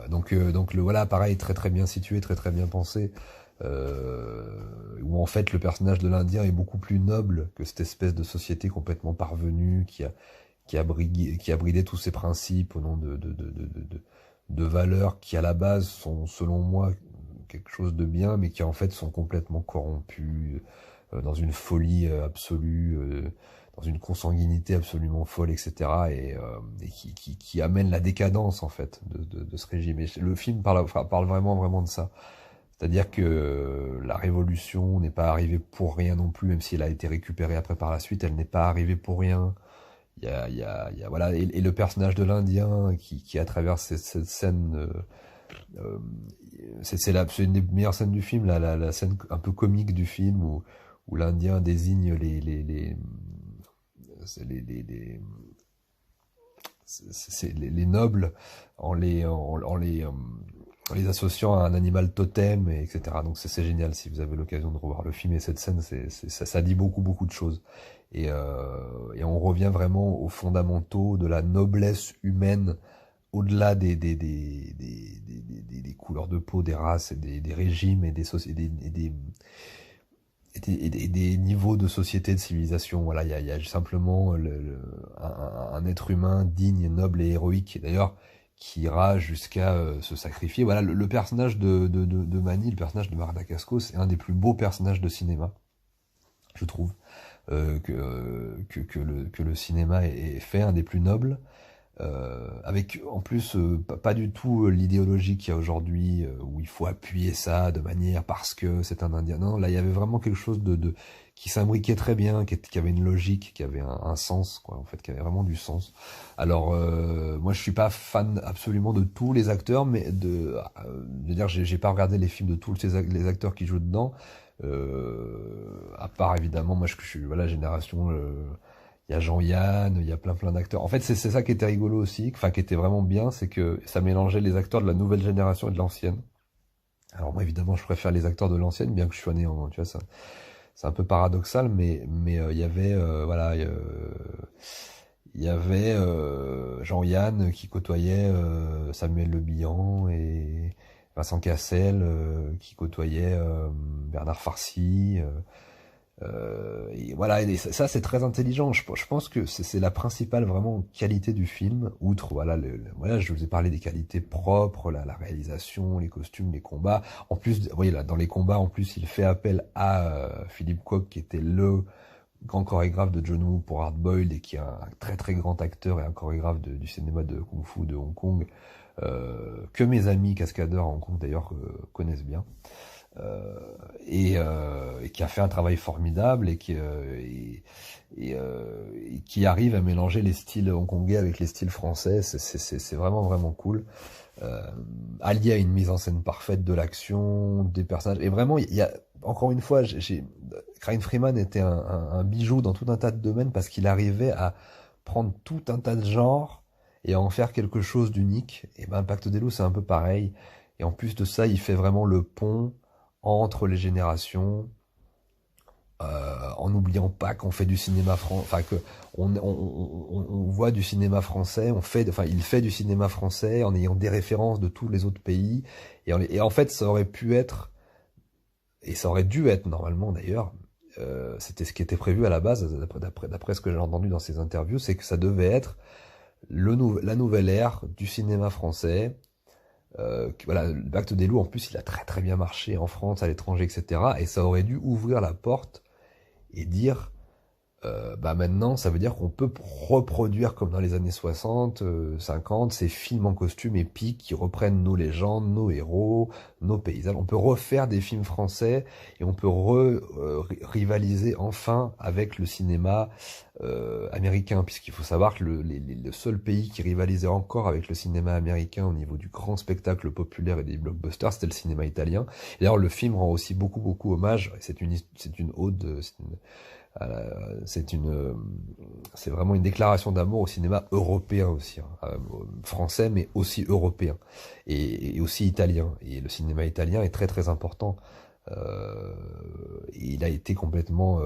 Donc voilà, pareil, très bien situé, très bien pensé. Où en fait le personnage de l'Indien est beaucoup plus noble que cette espèce de société complètement parvenue qui a bridé tous ses principes au nom de valeurs qui à la base sont selon moi quelque chose de bien mais qui en fait sont complètement corrompues dans une folie absolue, dans une consanguinité absolument folle, etc. Et qui amène la décadence en fait de ce régime. Et le film parle vraiment de ça. C'est-à-dire que la révolution n'est pas arrivée pour rien non plus, même si elle a été récupérée après par la suite, elle n'est pas arrivée pour rien. Voilà, et le personnage de l'Indien qui à travers cette scène, c'est une des meilleures scènes du film, la scène un peu comique du film où l'Indien désigne les nobles en les associant à un animal totem, etc. Donc c'est génial si vous avez l'occasion de revoir le film et cette scène, ça dit beaucoup de choses. Et on revient vraiment aux fondamentaux de la noblesse humaine, au-delà des couleurs de peau, des races, et des régimes et des sociétés, des niveaux de société, de civilisation. Voilà, il y a simplement un être humain digne, noble et héroïque. D'ailleurs, qui ira jusqu'à se sacrifier. Voilà, le personnage de Mani, le personnage de Bardakascos, c'est un des plus beaux personnages de cinéma, je trouve, que le cinéma ait fait, un des plus nobles, avec en plus pas du tout l'idéologie qu'il y a aujourd'hui, où il faut appuyer ça de manière parce que c'est un Indien. Non, là il y avait vraiment quelque chose qui s'imbriquait très bien, qui avait une logique, qui avait un sens, quoi, en fait, qui avait vraiment du sens. Alors moi je suis pas fan absolument de tous les acteurs, mais je veux dire j'ai pas regardé les films de tous les acteurs qui jouent dedans, à part évidemment moi je suis voilà génération, il y a Jean-Yann, il y a plein d'acteurs. En fait c'est ça qui était rigolo aussi, enfin qui était vraiment bien, c'est que ça mélangeait les acteurs de la nouvelle génération et de l'ancienne. Alors moi évidemment je préfère les acteurs de l'ancienne, bien que je sois né en, tu vois, ça c'est un peu paradoxal, mais il y avait voilà, il y avait Jean-Yann qui côtoyait Samuel Le Bihan et Vincent Cassel qui côtoyait Bernard Farcy. Et voilà, et ça c'est très intelligent. Je pense que c'est la principale vraiment qualité du film, outre voilà, voilà, je vous ai parlé des qualités propres, la réalisation, les costumes, les combats. En plus, vous voyez là, dans les combats, en plus, il fait appel à Philippe Kwok, qui était le grand chorégraphe de John Woo pour Hard Boiled et qui est un très grand acteur et un chorégraphe du cinéma de Kung Fu de Hong Kong, que mes amis cascadeurs à Hong Kong d'ailleurs connaissent bien. Et qui a fait un travail formidable et qui arrive à mélanger les styles hongkongais avec les styles français. C'est vraiment cool. Allié à une mise en scène parfaite de l'action, des personnages. Et vraiment, il y a, encore une fois, Craig Freeman était un bijou dans tout un tas de domaines parce qu'il arrivait à prendre tout un tas de genres et à en faire quelque chose d'unique. Et ben, Pacte des loups, c'est un peu pareil. Et en plus de ça, il fait vraiment le pont entre les générations, en n'oubliant pas qu'on fait du cinéma français, enfin que on voit du cinéma français, il fait du cinéma français en ayant des références de tous les autres pays, et en fait ça aurait pu être, et ça aurait dû être normalement d'ailleurs, c'était ce qui était prévu à la base, d'après ce que j'ai entendu dans ces interviews, c'est que ça devait être la nouvelle ère du cinéma français. Voilà, le Pacte des loups, en plus, il a très très bien marché en France, à l'étranger, etc. Et ça aurait dû ouvrir la porte et dire, bah maintenant, ça veut dire qu'on peut reproduire comme dans les années 60, 50, ces films en costume épiques qui reprennent nos légendes, nos héros, nos paysages. On peut refaire des films français et on peut rivaliser enfin avec le cinéma américain, puisqu'il faut savoir que le seul pays qui rivalisait encore avec le cinéma américain au niveau du grand spectacle populaire et des blockbusters, c'était le cinéma italien. Et d'ailleurs, le film rend aussi beaucoup hommage. C'est une ode, c'est vraiment une déclaration d'amour au cinéma européen aussi, hein, français mais aussi européen et aussi italien. Et le cinéma italien est très très important. Il a été complètement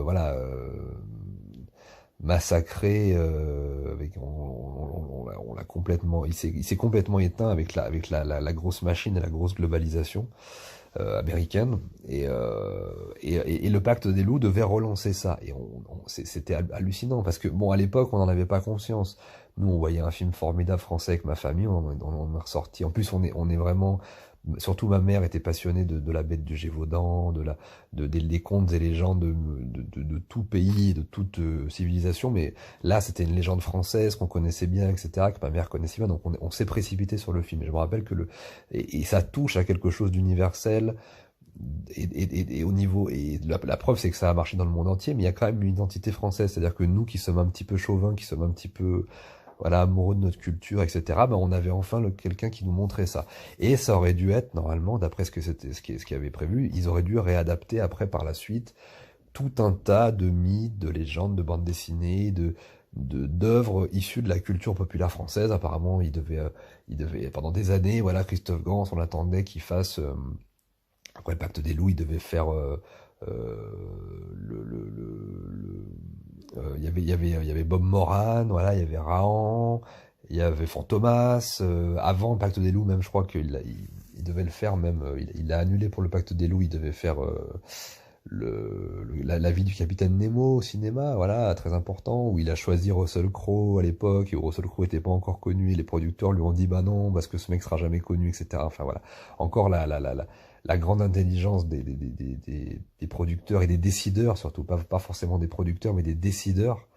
massacré, on l'a complètement, il s'est complètement éteint avec la grosse machine et la grosse globalisation américaine, et le Pacte des loups devait relancer ça, et c'était hallucinant parce que bon, à l'époque on n'en avait pas conscience. Nous on voyait un film formidable français avec ma famille, on est ressorti. En plus on est vraiment, surtout ma mère était passionnée de la Bête du Gévaudan, des contes et légendes de tout pays, de toute civilisation, mais là c'était une légende française qu'on connaissait bien, etc., que ma mère connaissait bien, donc on s'est précipité sur le film. Et je me rappelle que et ça touche à quelque chose d'universel, et au niveau, et la preuve c'est que ça a marché dans le monde entier, mais il y a quand même une identité française, c'est-à-dire que nous qui sommes un petit peu chauvins, qui sommes un petit peu voilà, amoureux de notre culture, etc., ben on avait enfin quelqu'un qui nous montrait ça. Et ça aurait dû être, normalement, d'après ce qui avait prévu, ils auraient dû réadapter après, par la suite, tout un tas de mythes, de légendes, de bandes dessinées, d'œuvres issues de la culture populaire française. Apparemment, il devait, pendant des années, voilà, Christophe Gans, on attendait qu'il fasse, après le Pacte des loups, il devait faire, il y avait Bob Moran, voilà, il y avait Rahan, il y avait Fantomas. Avant le Pacte des loups, même, je crois il devait le faire, même, il a annulé pour le Pacte des loups, il devait faire la vie du capitaine Nemo au cinéma, voilà, très important, où il a choisi Russell Crowe à l'époque, et où Russell Crowe était pas encore connu, et les producteurs lui ont dit bah non, parce que ce mec sera jamais connu, etc. Enfin voilà, encore la grande intelligence des producteurs et des décideurs, surtout pas forcément des producteurs, mais des décideurs.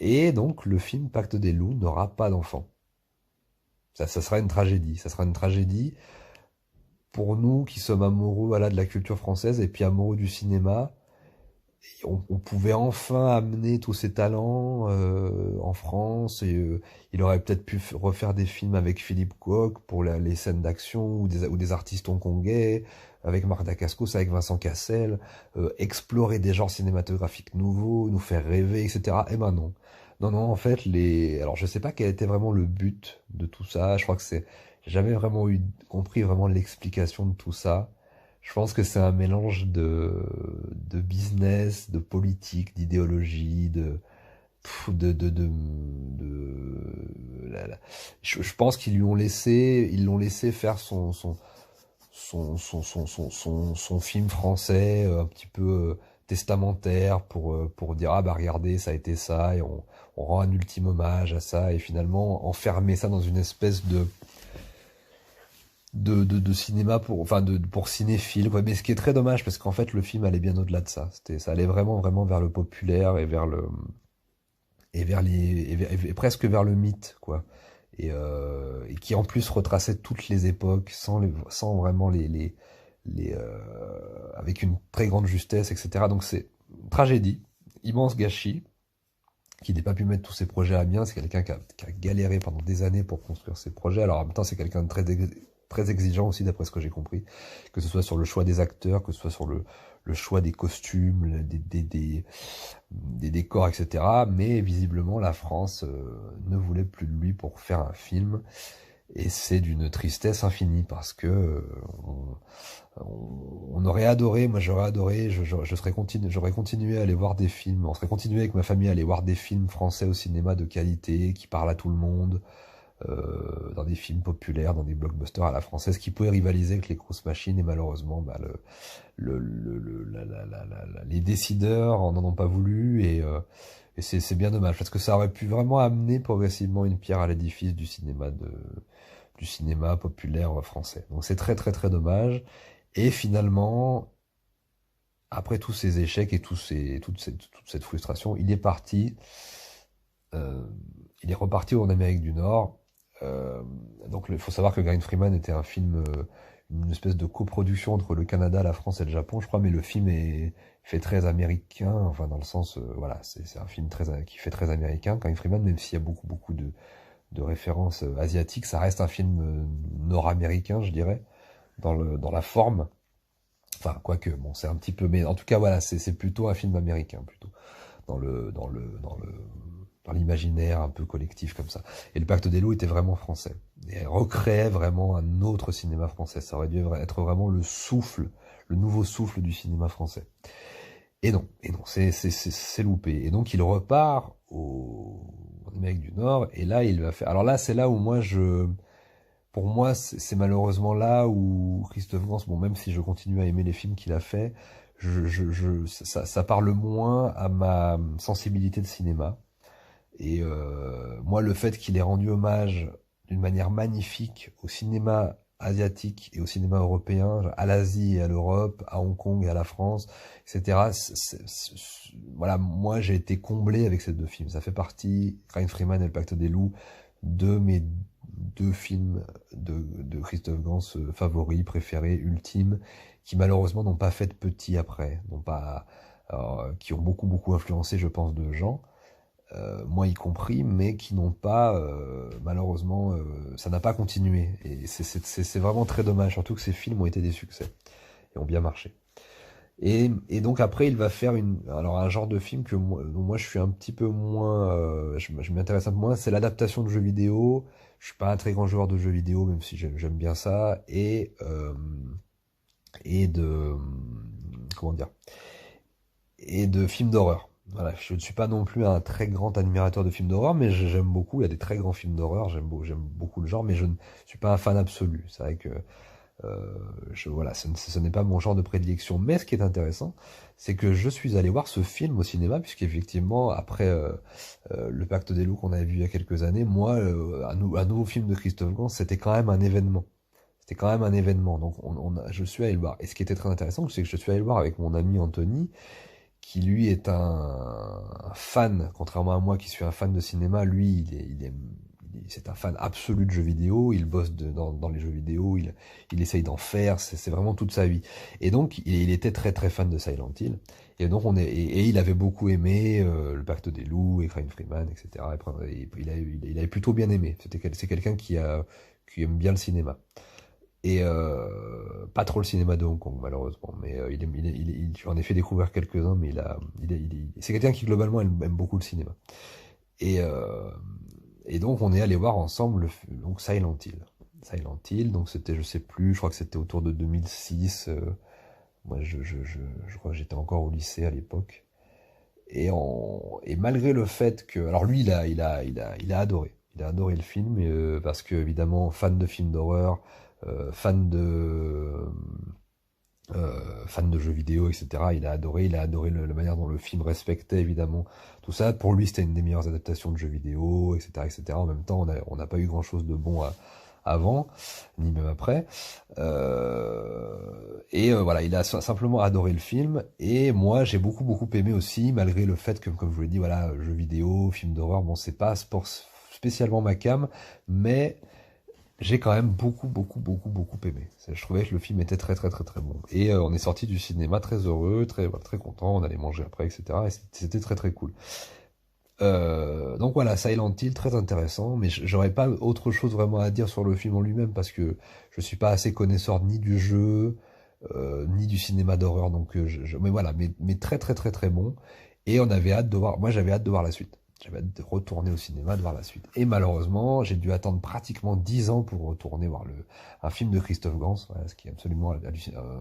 Et donc le film Pacte des loups n'aura pas d'enfant. Ça sera une tragédie. Ça sera une tragédie pour nous qui sommes amoureux, voilà, de la culture française et puis amoureux du cinéma. Et on pouvait enfin amener tous ces talents en France, et il aurait peut-être pu refaire des films avec Philippe Coq pour les scènes d'action, ou des artistes hongkongais, avec Marc Dacascos, avec Vincent Cassel, explorer des genres cinématographiques nouveaux, nous faire rêver, etc. Et ben non. Non, en fait, alors je sais pas quel était vraiment le but de tout ça, je crois que j'ai jamais vraiment compris vraiment l'explication de tout ça. Je pense que c'est un mélange de business, de politique, d'idéologie, je pense qu'ils ils l'ont laissé faire son film français, un petit peu testamentaire, pour dire ah bah regardez, ça a été ça, et on rend un ultime hommage à ça, et finalement enfermer ça dans une espèce de cinéma pour cinéphiles, quoi. Mais ce qui est très dommage, parce qu'en fait le film allait bien au-delà de ça. Ça allait vraiment vers le populaire, et et presque vers le mythe, quoi. Et qui en plus retraçait toutes les époques sans vraiment avec une très grande justesse, etc. Donc c'est une tragédie, immense gâchis, qui n'a pas pu mettre tous ses projets à bien. C'est quelqu'un qui a galéré pendant des années pour construire ses projets. Alors en même temps, c'est quelqu'un de très exigeant aussi, d'après ce que j'ai compris, que ce soit sur le choix des acteurs, que ce soit sur le choix des costumes, des décors, etc. Mais visiblement, la France ne voulait plus de lui pour faire un film. Et c'est d'une tristesse infinie parce que on aurait adoré, moi j'aurais adoré, j'aurais continué à aller voir des films, on serait continué avec ma famille à aller voir des films français au cinéma de qualité, qui parlent à tout le monde, dans des films populaires, dans des blockbusters à la française, qui pouvaient rivaliser avec les grosses machines, et malheureusement, bah, les décideurs en ont pas voulu, et c'est bien dommage, parce que ça aurait pu vraiment amener progressivement une pierre à l'édifice du cinéma populaire français. Donc c'est très très très dommage. Et finalement, après tous ces échecs et toute cette frustration, il est parti. Il est reparti en Amérique du Nord. Donc il faut savoir que Green Freeman était un film, une espèce de coproduction entre le Canada, la France et le Japon, je crois, mais le film est fait très américain, enfin dans le sens, voilà, c'est un film qui fait très américain. Green Freeman, même s'il y a beaucoup de références asiatiques, ça reste un film nord-américain, je dirais, dans la forme. Enfin, quoique, bon, c'est un petit peu, mais en tout cas, voilà, c'est plutôt un film américain, plutôt, dans l'imaginaire un peu collectif comme ça. Et le Pacte des loups était vraiment français. Et elle recréait vraiment un autre cinéma français. Ça aurait dû être vraiment le nouveau souffle du cinéma français. Et non, c'est loupé. Et donc il repart en Amérique du Nord, et là il va faire. Alors là, c'est là où pour moi, c'est malheureusement là où Christophe Gans, bon, même si je continue à aimer les films qu'il a fait, ça parle moins à ma sensibilité de cinéma. Et moi, le fait qu'il ait rendu hommage d'une manière magnifique au cinéma asiatique et au cinéma européen, à l'Asie et à l'Europe, à Hong Kong et à la France, etc. Voilà, moi j'ai été comblé avec ces deux films. Ça fait partie, Green Freeman et Le Pacte des loups, de mes deux films de Christophe Gans favoris, préférés, ultimes, qui malheureusement n'ont pas fait de petits après, qui ont beaucoup influencé, je pense, de gens. Moi y compris, mais qui n'ont pas, malheureusement, ça n'a pas continué. Et c'est vraiment très dommage, surtout que ces films ont été des succès et ont bien marché. Et donc après, il va faire un genre de film dont moi je suis un petit peu moins, je m'intéresse un peu moins, c'est l'adaptation de jeux vidéo. Je suis pas un très grand joueur de jeux vidéo, même si j'aime bien ça, et comment dire, et de films d'horreur. Voilà, je ne suis pas non plus un très grand admirateur de films d'horreur, mais j'aime beaucoup. Il y a des très grands films d'horreur, j'aime beaucoup le genre, mais je ne suis pas un fan absolu. C'est vrai que voilà, ce n'est pas mon genre de prédilection. Mais ce qui est intéressant, c'est que je suis allé voir ce film au cinéma, puisqu'effectivement, après Le Pacte des loups qu'on avait vu il y a quelques années, moi, un nouveau film de Christophe Gans, c'était quand même un événement. C'était quand même un événement. Donc je suis allé le voir. Et ce qui était très intéressant, c'est que je suis allé le voir avec mon ami Anthony, qui lui est un fan, contrairement à moi qui suis un fan de cinéma. Lui, c'est un fan absolu de jeux vidéo, il bosse dans les jeux vidéo, il essaye d'en faire, c'est vraiment toute sa vie. Et donc, il était très très fan de Silent Hill. Et donc, et il avait beaucoup aimé Le Pacte des loups et Green Freeman, etc. Et il avait plutôt bien aimé. C'est quelqu'un qui aime bien le cinéma. Et pas trop le cinéma de Hong Kong, malheureusement, mais j'en ai fait découvrir quelques-uns, mais c'est quelqu'un qui globalement aime beaucoup le cinéma. Et donc on est allé voir ensemble donc Silent Hill, donc c'était, je sais plus, je crois que c'était autour de 2006. Moi je crois que j'étais encore au lycée à l'époque. Et malgré le fait que, alors lui il a adoré le film, parce que évidemment fan de films d'horreur, fan de jeux vidéo, etc. Il a adoré la manière dont le film respectait évidemment tout ça. Pour lui, c'était une des meilleures adaptations de jeux vidéo, etc., etc. En même temps, on n'a pas eu grand chose de bon avant, ni même après. Voilà, il a simplement adoré le film. Et moi, j'ai beaucoup aimé aussi, malgré le fait que, comme je vous l'ai dit, voilà, jeux vidéo, film d'horreur, bon, c'est pas spécialement ma came, mais j'ai quand même beaucoup aimé. Je trouvais que le film était très bon. Et on est sorti du cinéma très heureux, très content, on allait manger après, etc. Et c'était très cool. Donc voilà, Silent Hill, très intéressant, mais j'aurais pas autre chose vraiment à dire sur le film en lui-même, parce que je suis pas assez connaisseur ni du jeu, ni du cinéma d'horreur, donc mais voilà, mais très bon. Et on avait hâte de voir, moi j'avais hâte de voir la suite. J'avais hâte de retourner au cinéma, de voir la suite. Et malheureusement, j'ai dû attendre pratiquement 10 ans pour retourner voir un film de Christophe Gans, voilà, ce qui est absolument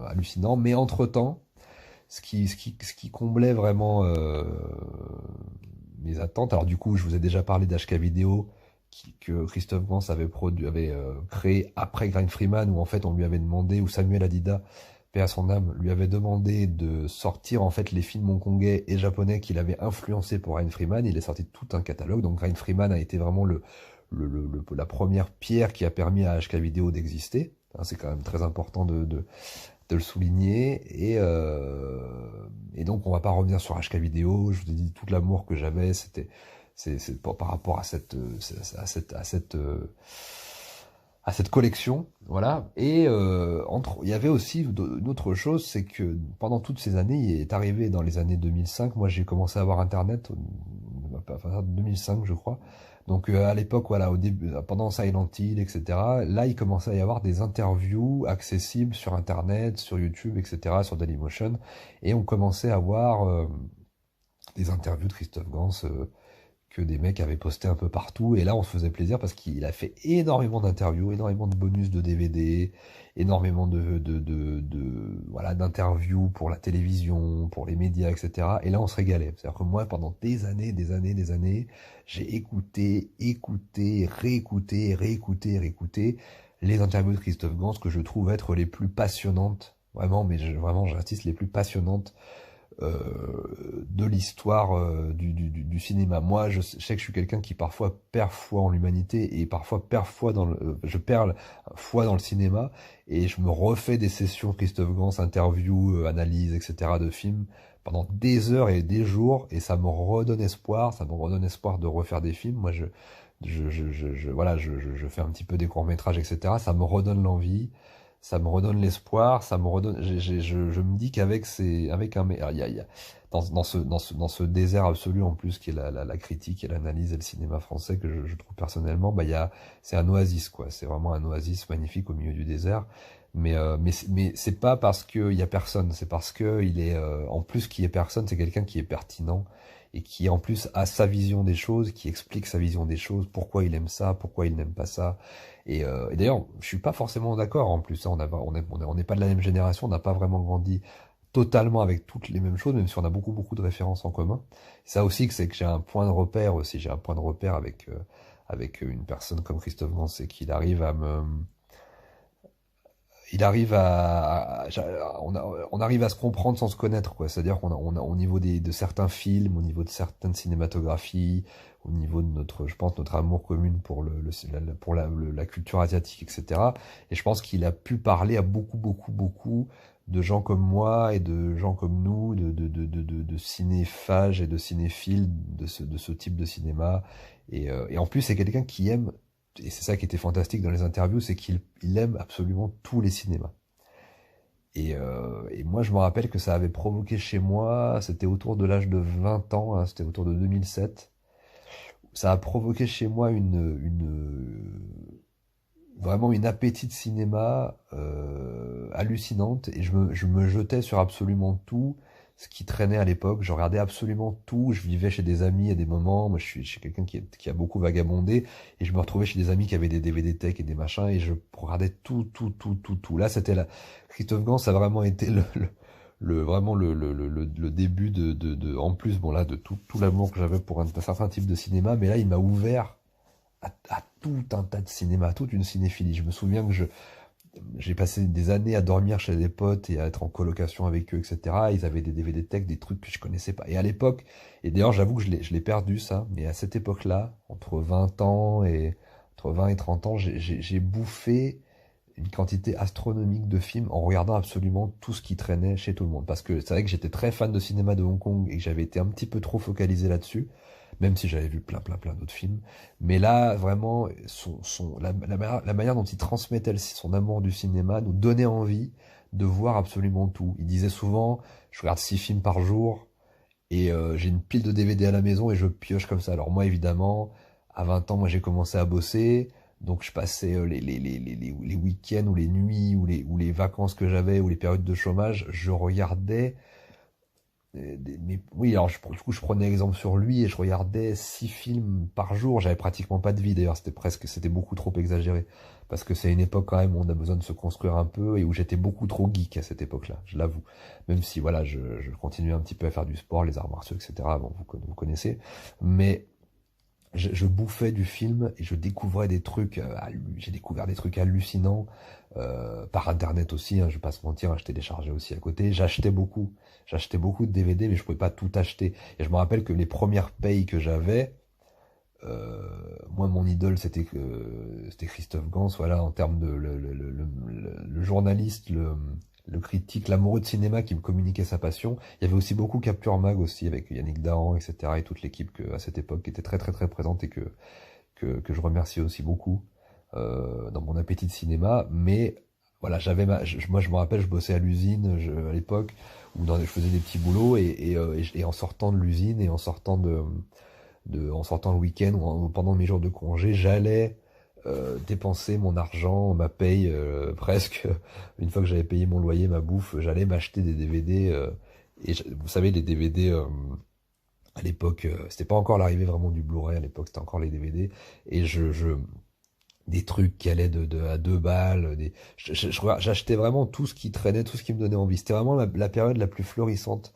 hallucinant. Mais entre-temps, ce qui comblait vraiment mes attentes. Alors du coup, je vous ai déjà parlé d'HK Vidéo que Christophe Gans avait créé après Grind Freeman, où en fait on lui avait demandé, où Samuel Adida, paix à son âme, lui avait demandé de sortir en fait les films hongkongais et japonais qu'il avait influencés pour Grind Freeman. Il est sorti tout un catalogue. Donc Grind Freeman a été vraiment la première pierre qui a permis à HK Vidéo d'exister. C'est quand même très important de le souligner. Et donc on va pas revenir sur HK Vidéo. Je vous ai dit tout l'amour que j'avais, c'est par rapport à cette collection, voilà. Et il y avait aussi une autre chose, c'est que pendant toutes ces années, il est arrivé dans les années 2005. Moi, j'ai commencé à avoir Internet en 2005, je crois. Donc à l'époque, voilà, au début, pendant Silent Hill, etc. Là, il commençait à y avoir des interviews accessibles sur Internet, sur YouTube, etc., sur Dailymotion, et on commençait à voir des interviews de Christophe Gans que des mecs avaient posté un peu partout. Et là, on se faisait plaisir parce qu'il a fait énormément d'interviews, énormément de bonus de DVD, énormément voilà, d'interviews pour la télévision, pour les médias, etc. Et là, on se régalait. C'est-à-dire que moi, pendant des années, j'ai écouté, réécouté les interviews de Christophe Gans que je trouve être les plus passionnantes. Vraiment, mais vraiment, j'insiste, les plus passionnantes de l'histoire du cinéma. Moi, je sais que je suis quelqu'un qui parfois perd foi en l'humanité et parfois je perds foi dans le cinéma, et je me refais des sessions Christophe Gans, interviews, analyses, etc. de films pendant des heures et des jours, et ça me redonne espoir. Ça me redonne espoir de refaire des films. Moi, voilà, je fais un petit peu des courts-métrages, etc. Ça me redonne l'envie. Ça me redonne l'espoir, ça me redonne. Je me dis qu'avec dans ce désert absolu en plus qui est la critique et l'analyse et le cinéma français, que je trouve personnellement, c'est un oasis, quoi. C'est vraiment un oasis magnifique au milieu du désert. Mais c'est pas parce qu'il y a personne, c'est parce que il est en plus qu'il y ait personne, c'est quelqu'un qui est pertinent et qui en plus a sa vision des choses, qui explique sa vision des choses, pourquoi il aime ça, pourquoi il n'aime pas ça. Et d'ailleurs, je suis pas forcément d'accord en plus. On n'est pas de la même génération, on n'a pas vraiment grandi totalement avec toutes les mêmes choses, même si on a beaucoup de références en commun. Ça aussi, c'est que j'ai un point de repère aussi. J'ai un point de repère avec une personne comme Christophe Gans, c'est qu'il arrive on arrive à se comprendre sans se connaître, quoi. C'est-à-dire au niveau de certains films, au niveau de certaines cinématographies, au niveau de notre amour commun pour la culture asiatique, etc. Et je pense qu'il a pu parler à beaucoup de gens comme moi et de gens comme nous, de cinéphages et de cinéphiles de ce type de cinéma. Et en plus, c'est quelqu'un qui aime, et c'est ça qui était fantastique dans les interviews, c'est qu'il aime absolument tous les cinémas. Et moi, je me rappelle que ça avait provoqué chez moi, c'était autour de l'âge de 20 ans, hein, c'était autour de 2007, ça a provoqué chez moi vraiment une appétit de cinéma hallucinante, et je me jetais sur absolument tout ce qui traînait à l'époque. Je regardais absolument tout. Je vivais chez des amis à des moments. Moi, je suis quelqu'un qui a beaucoup vagabondé, et je me retrouvais chez des amis qui avaient des DVD tech et des machins, et je regardais tout. Là, Christophe Gans a vraiment été vraiment le début en plus, bon là, de tout l'amour que j'avais pour un certain type de cinéma, mais là, il m'a ouvert à tout un tas de cinéma, à toute une cinéphilie. Je me souviens que j'ai passé des années à dormir chez des potes et à être en colocation avec eux, etc. Ils avaient des DVD tech, des trucs que je connaissais pas. Et à l'époque, et d'ailleurs j'avoue que je l'ai perdu ça, mais à cette époque-là, entre 20 et 30 ans, j'ai bouffé une quantité astronomique de films en regardant absolument tout ce qui traînait chez tout le monde. Parce que c'est vrai que j'étais très fan de cinéma de Hong Kong et que j'avais été un petit peu trop focalisé là-dessus, même si j'avais vu plein d'autres films. Mais là, vraiment, la manière dont il transmettait son amour du cinéma nous donnait envie de voir absolument tout. Il disait souvent, je regarde 6 films par jour, et j'ai une pile de DVD à la maison et je pioche comme ça. Alors moi, évidemment, à 20 ans, moi j'ai commencé à bosser, donc je passais les week-ends ou les nuits ou les vacances que j'avais ou les périodes de chômage, je regardais Mais oui, alors du coup, je prenais exemple sur lui et je regardais 6 films par jour. J'avais pratiquement pas de vie d'ailleurs, c'était beaucoup trop exagéré. Parce que c'est une époque quand même où on a besoin de se construire un peu et où j'étais beaucoup trop geek à cette époque-là, je l'avoue. Même si voilà, je continuais un petit peu à faire du sport, les arts martiaux, etc. Bon, vous connaissez. Mais je bouffais du film et je découvrais des trucs, j'ai découvert des trucs hallucinants, par internet aussi, hein, je vais pas se mentir, hein, je téléchargeais aussi à côté, j'achetais beaucoup de DVD, mais je pouvais pas tout acheter. Et je me rappelle que les premières payes que j'avais, moi mon idole c'était Christophe Gans, voilà, en termes de le journaliste, le critique, l'amoureux de cinéma qui me communiquait sa passion. Il y avait aussi beaucoup Capture Mag aussi avec Yannick Dahan, etc. et toute l'équipe à cette époque qui était très très très présente et que je remercie aussi beaucoup dans mon appétit de cinéma. Mais voilà, moi je me rappelle, je bossais à l'usine à l'époque où je faisais des petits boulots et en sortant de l'usine et en sortant le week-end ou pendant mes jours de congé, j'allais dépenser mon argent, ma paye presque. Une fois que j'avais payé mon loyer, ma bouffe, j'allais m'acheter des DVD. Vous savez, les DVD à l'époque, c'était pas encore l'arrivée vraiment du Blu-ray. À l'époque, c'était encore les DVD. Et des trucs qui allaient à 2 balles. J'achetais vraiment tout ce qui traînait, tout ce qui me donnait envie. C'était vraiment la période la plus florissante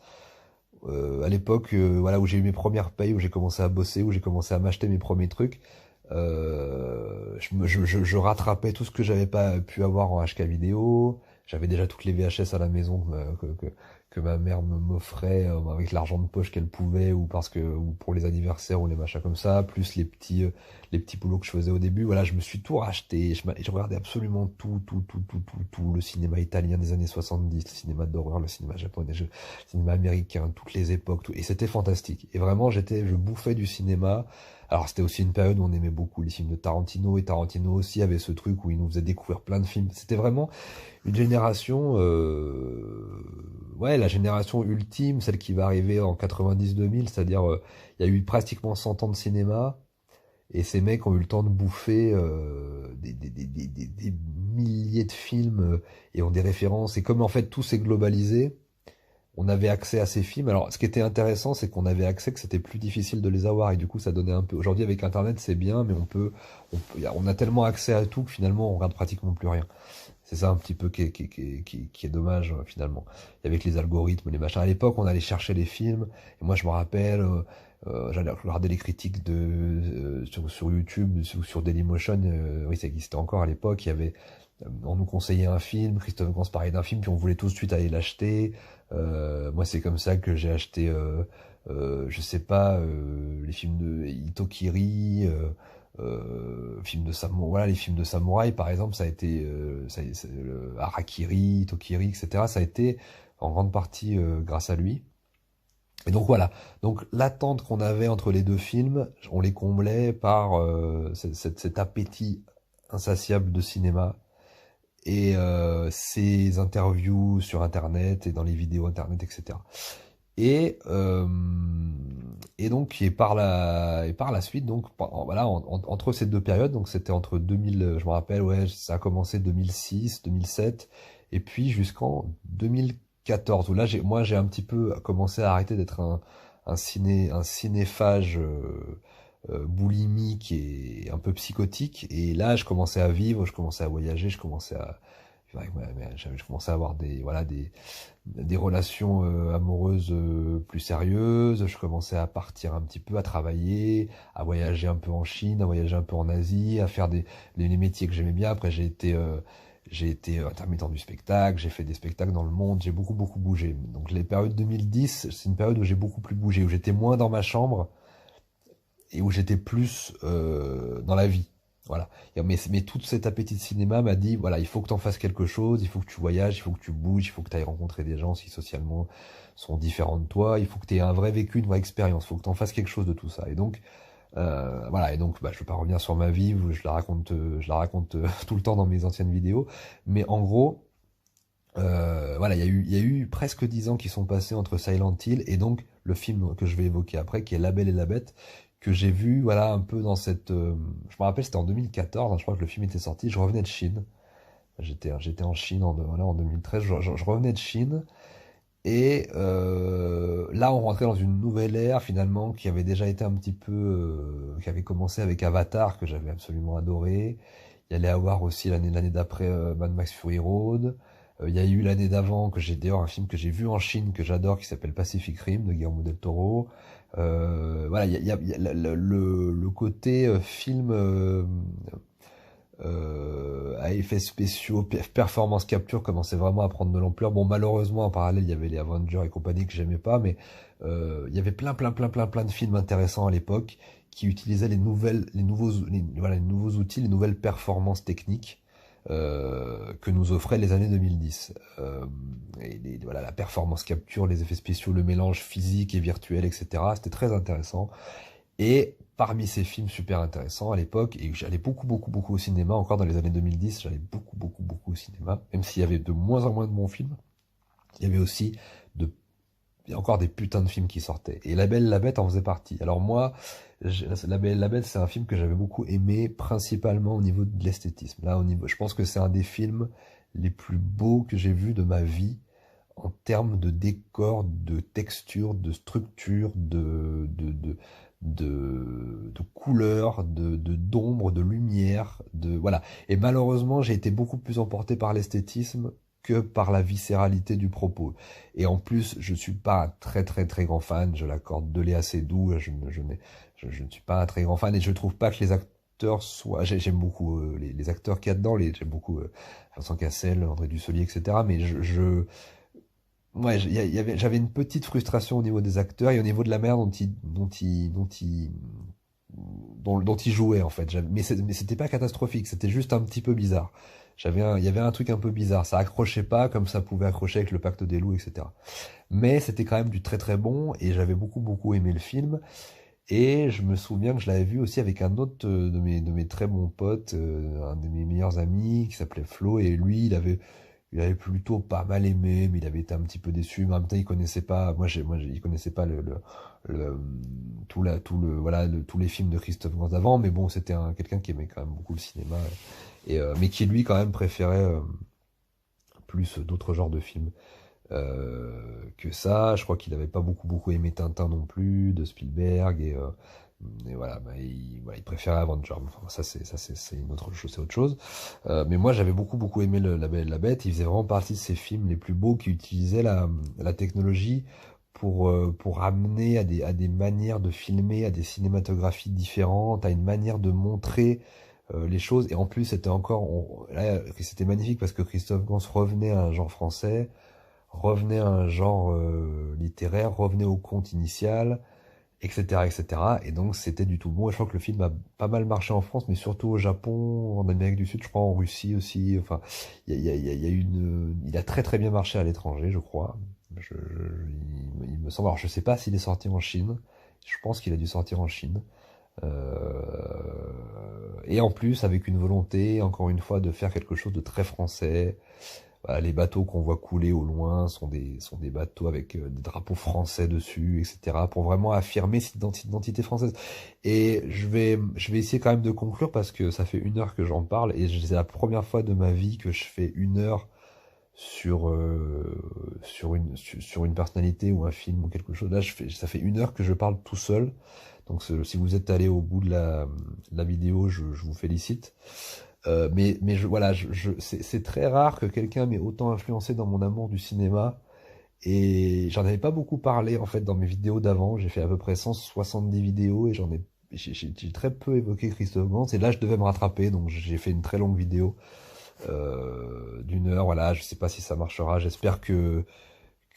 à l'époque, voilà, où j'ai eu mes premières payes, où j'ai commencé à bosser, où j'ai commencé à m'acheter mes premiers trucs. Je rattrapais tout ce que j'avais pas pu avoir en HK vidéo. J'avais déjà toutes les VHS à la maison que ma mère m'offrait avec l'argent de poche qu'elle pouvait ou pour les anniversaires ou les machins comme ça, plus les petits boulots que je faisais au début. Voilà, je me suis tout racheté. Je regardais absolument tout. Le cinéma italien des années 70, le cinéma d'horreur, le cinéma japonais, le cinéma américain, toutes les époques, tout. Et c'était fantastique. Et vraiment, je bouffais du cinéma. Alors c'était aussi une période où on aimait beaucoup les films de Tarantino, et Tarantino aussi avait ce truc où il nous faisait découvrir plein de films. C'était vraiment une génération, ouais, la génération ultime, celle qui va arriver en 90-2000, c'est-à-dire il y a eu pratiquement 100 ans de cinéma, et ces mecs ont eu le temps de bouffer des milliers de films et ont des références. Et comme en fait tout s'est globalisé, on avait accès à ces films. Alors, ce qui était intéressant, c'est qu'on avait accès, que c'était plus difficile de les avoir, et du coup, ça donnait un peu. Aujourd'hui, avec Internet, c'est bien, mais on a tellement accès à tout que finalement, on regarde pratiquement plus rien. C'est ça un petit peu qui est dommage, finalement. Et avec les algorithmes, les machins. À l'époque, on allait chercher les films, et moi, je me rappelle, j'allais regarder les critiques sur YouTube, sur Dailymotion, oui, ça existait encore à l'époque. Il y avait, on nous conseillait un film, Christophe Gans parlait d'un film, puis on voulait tout de suite aller l'acheter. Moi, c'est comme ça que j'ai acheté, je sais pas, les films de Itokiri, films de samouraï, voilà, les films de samouraï, par exemple, ça a été, Harakiri, Itokiri, etc. Ça a été en grande partie grâce à lui. Et donc voilà. Donc l'attente qu'on avait entre les deux films, on les comblait par cet appétit insatiable de cinéma et ces interviews sur Internet et dans les vidéos Internet, etc. Et, euh, et donc, par la suite, donc, voilà, entre ces deux périodes, donc c'était entre 2000, je me rappelle, ouais, ça a commencé 2006, 2007, et puis jusqu'en 2014, où là, moi, j'ai un petit peu commencé à arrêter d'être un cinéphage boulimique et un peu psychotique, et là, je commençais à vivre, je commençais à voyager, je commençais à avoir des relations amoureuses plus sérieuses. Je commençais à partir un petit peu, à travailler, à voyager un peu en Chine, à voyager un peu en Asie, à faire les métiers que j'aimais bien. Après, j'ai été intermittent du spectacle, j'ai fait des spectacles dans le monde, j'ai beaucoup beaucoup bougé. Donc les périodes 2010, c'est une période où j'ai beaucoup plus bougé, où j'étais moins dans ma chambre et où j'étais plus dans la vie. Voilà. Mais tout cet appétit de cinéma m'a dit, voilà, il faut que tu en fasses quelque chose, il faut que tu voyages, il faut que tu bouges, il faut que tu ailles rencontrer des gens qui socialement sont différents de toi, il faut que tu aies un vrai vécu, une vraie expérience, il faut que tu en fasses quelque chose de tout ça. Et donc, voilà, et donc je vais pas revenir sur ma vie, je la raconte tout le temps dans mes anciennes vidéos, mais en gros, voilà, il y a eu presque 10 ans qui sont passés entre Silent Hill et donc le film que je vais évoquer après, qui est La Belle et la Bête, que j'ai vu, voilà, un peu dans cette... je me rappelle, c'était en 2014, hein, je crois que le film était sorti, je revenais de Chine. J'étais en Chine voilà, en 2013, je revenais de Chine, Et là, on rentrait dans une nouvelle ère finalement qui avait déjà été un petit peu, qui avait commencé avec Avatar que j'avais absolument adoré. Il y allait avoir aussi l'année d'après Mad Max Fury Road. Il y a eu l'année d'avant que j'ai d'ailleurs un film que j'ai vu en Chine que j'adore qui s'appelle Pacific Rim de Guillermo del Toro. Voilà, il y a le côté film à effets spéciaux, performance capture commençait vraiment à prendre de l'ampleur. Bon, malheureusement, en parallèle, il y avait les Avengers et compagnie que j'aimais pas, mais il y avait plein de films intéressants à l'époque qui utilisaient les nouveaux outils, les nouvelles performances techniques que nous offraient les années 2010. Voilà, la performance capture, les effets spéciaux, le mélange physique et virtuel, etc. C'était très intéressant. Et parmi ces films super intéressants à l'époque, et j'allais beaucoup au cinéma, encore dans les années 2010, j'allais beaucoup au cinéma, même s'il y avait de moins en moins de bons films, il y avait aussi de, il y a encore des putains de films qui sortaient. Et La Belle et la Bête en faisait partie. Alors moi, La Belle et la Bête, c'est un film que j'avais beaucoup aimé, principalement au niveau de l'esthétisme. Là, au niveau, je pense que c'est un des films les plus beaux que j'ai vus de ma vie, en termes de décor, de texture, de structure, de couleurs, d'ombre, de lumière, voilà. Et malheureusement, j'ai été beaucoup plus emporté par l'esthétisme que par la viscéralité du propos. Et en plus, je suis pas un très grand fan, je l'accorde de lait assez doux, je ne suis pas un très grand fan et je trouve pas que les acteurs soient, j'aime beaucoup les acteurs qu'il y a dedans, j'aime beaucoup Vincent Cassel, André Dussolier, etc. Mais ouais, j'avais une petite frustration au niveau des acteurs et au niveau de la manière dont ils jouaient en fait. Mais c'était pas catastrophique, c'était juste un petit peu bizarre. Il y avait un truc un peu bizarre. Ça accrochait pas comme ça pouvait accrocher avec le Pacte des loups, etc. Mais c'était quand même du très bon et j'avais beaucoup aimé le film. Et je me souviens que je l'avais vu aussi avec un autre de mes très bons potes, un de mes meilleurs amis qui s'appelait Flo et lui il avait plutôt pas mal aimé, mais il avait été un petit peu déçu. Mais en même temps, il connaissait pas. Il connaissait pas le voilà, tous les films de Christophe Gans avant. Mais bon, c'était quelqu'un qui aimait quand même beaucoup le cinéma mais qui lui quand même préférait plus d'autres genres de films que ça. Je crois qu'il avait pas beaucoup aimé Tintin non plus de Spielberg et voilà, il préférait Avengers. Enfin, c'est une autre chose, c'est autre chose. Mais moi, j'avais beaucoup aimé La Belle et la Bête. Il faisait vraiment partie de ces films les plus beaux qui utilisaient la technologie pour amener à des manières de filmer, à des cinématographies différentes, à une manière de montrer les choses. Et en plus, là, c'était magnifique parce que Christophe Gans revenait à un genre français, revenait à un genre littéraire, revenait au conte initial, etc. Et donc c'était du tout bon. Et je crois que le film a pas mal marché en France, mais surtout au Japon, en Amérique du Sud, je crois en Russie aussi. Enfin, il y a il a très bien marché à l'étranger, je crois. Il me semble. Alors je sais pas s'il est sorti en Chine. Je pense qu'il a dû sortir en Chine. Et en plus avec une volonté, encore une fois, de faire quelque chose de très français. Voilà, les bateaux qu'on voit couler au loin sont des bateaux avec des drapeaux français dessus, etc. pour vraiment affirmer cette identité française. Et je vais essayer quand même de conclure parce que ça fait 1 heure que j'en parle et c'est la première fois de ma vie que je fais 1 heure sur une personnalité ou un film ou quelque chose. Là, ça fait 1 heure que je parle tout seul. Donc si vous êtes allé au bout de la vidéo, je vous félicite. Mais voilà, c'est très rare que quelqu'un m'ait autant influencé dans mon amour du cinéma. Et j'en avais pas beaucoup parlé en fait dans mes vidéos d'avant. J'ai fait à peu près 170 vidéos et j'ai très peu évoqué Christophe Gans. Et là, je devais me rattraper, donc j'ai fait une très longue vidéo d'1 heure. Voilà, je sais pas si ça marchera. J'espère que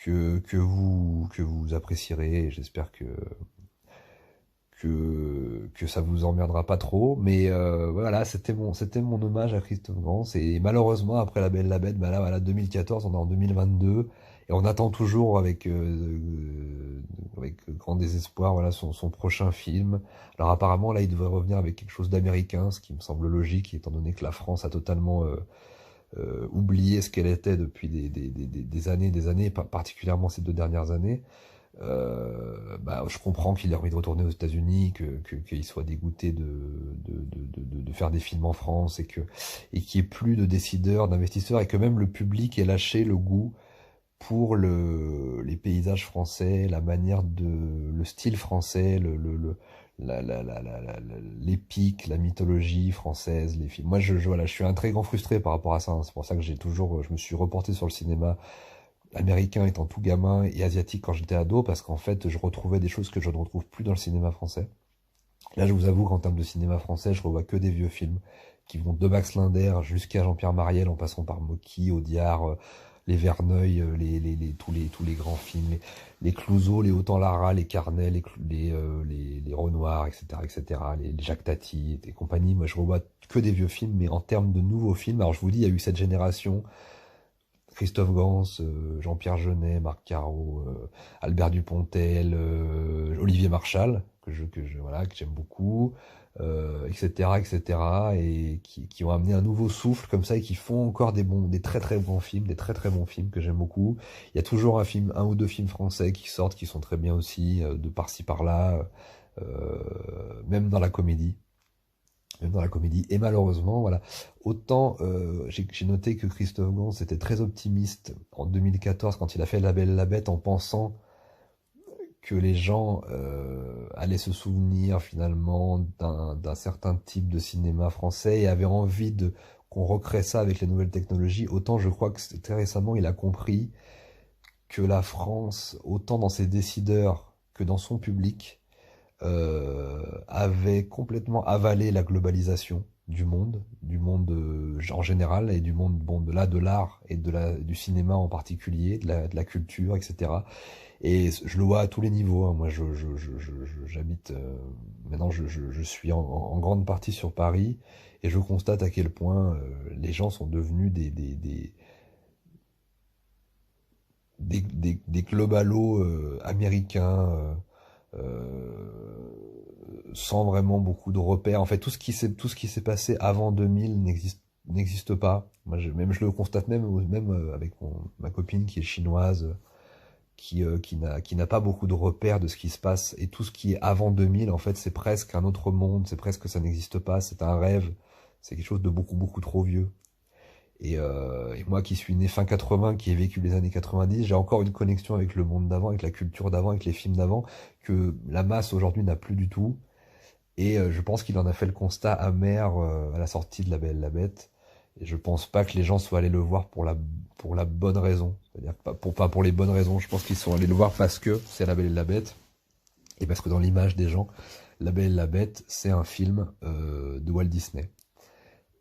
vous apprécierez. J'espère que ça vous emmerdera pas trop, mais voilà, c'était mon hommage à Christophe Gans. Et malheureusement, après La Belle et la Bête, bah là, voilà, 2014, on est en 2022, et on attend toujours avec grand désespoir, voilà, son prochain film. Alors apparemment, là, il devrait revenir avec quelque chose d'américain, ce qui me semble logique, étant donné que la France a totalement oublié ce qu'elle était depuis des années, particulièrement ces 2 dernières années. Je comprends qu'il ait envie de retourner aux États-Unis, qu'il soit dégoûté de faire des films en France et qu'il n'y ait plus de décideurs, d'investisseurs et que même le public ait lâché le goût pour les paysages français, la manière le style français, l'épique, la mythologie française, les films. Moi, voilà, je suis un très grand frustré par rapport à ça, hein. C'est pour ça que je me suis reporté sur le cinéma américain étant tout gamin et asiatique quand j'étais ado, parce qu'en fait, je retrouvais des choses que je ne retrouve plus dans le cinéma français. Là, je vous avoue qu'en termes de cinéma français, je revois que des vieux films qui vont de Max Linder jusqu'à Jean-Pierre Mariel, en passant par Mocky, Audiard, les Verneuil, tous les grands films, les Clouzot, les Autant-Lara, les Carnet, les Renoir, etc., etc., les Jacques Tati et compagnie. Moi, je revois que des vieux films, mais en termes de nouveaux films, alors je vous dis, il y a eu cette génération, Christophe Gans, Jean-Pierre Jeunet, Marc Caro, Albert Dupontel, Olivier Marchal, voilà, que j'aime beaucoup, etc., etc., et qui ont amené un nouveau souffle comme ça et qui font encore des très très bons films, des très très bons films que j'aime beaucoup. Il y a toujours un ou deux films français qui sortent, qui sont très bien aussi, de par-ci par-là, même dans la comédie. Même dans la comédie. Et malheureusement, voilà, autant j'ai noté que Christophe Gans était très optimiste en 2014 quand il a fait La Belle et la Bête, en pensant que les gens allaient se souvenir finalement d'un certain type de cinéma français et avaient envie qu'on recrée ça avec les nouvelles technologies. Autant je crois que très récemment il a compris que la France, autant dans ses décideurs que dans son public, avait complètement avalé la globalisation du monde en général, et du monde de l'art et du cinéma en particulier, de la culture, etc. Et je le vois à tous les niveaux, hein. Moi, j'habite maintenant, je suis en grande partie sur Paris, et je constate à quel point les gens sont devenus des globalos américains. Sans vraiment beaucoup de repères. En fait, tout ce qui s'est passé avant 2000 n'existe pas. Moi, je le constate même avec ma copine qui est chinoise, qui n'a pas beaucoup de repères de ce qui se passe. Et tout ce qui est avant 2000, en fait, c'est presque un autre monde. C'est presque, ça n'existe pas. C'est un rêve. C'est quelque chose de beaucoup, beaucoup trop vieux. Et moi qui suis né fin 80, qui ai vécu les années 90, j'ai encore une connexion avec le monde d'avant, avec la culture d'avant, avec les films d'avant, que la masse aujourd'hui n'a plus du tout. Et je pense qu'il en a fait le constat amer à la sortie de La Belle et la Bête. Et je pense pas que les gens soient allés le voir pour la bonne raison. C'est-à-dire pas pour les bonnes raisons. Je pense qu'ils sont allés le voir parce que c'est La Belle et la Bête. Et parce que dans l'image des gens, La Belle et la Bête, c'est un film de Walt Disney.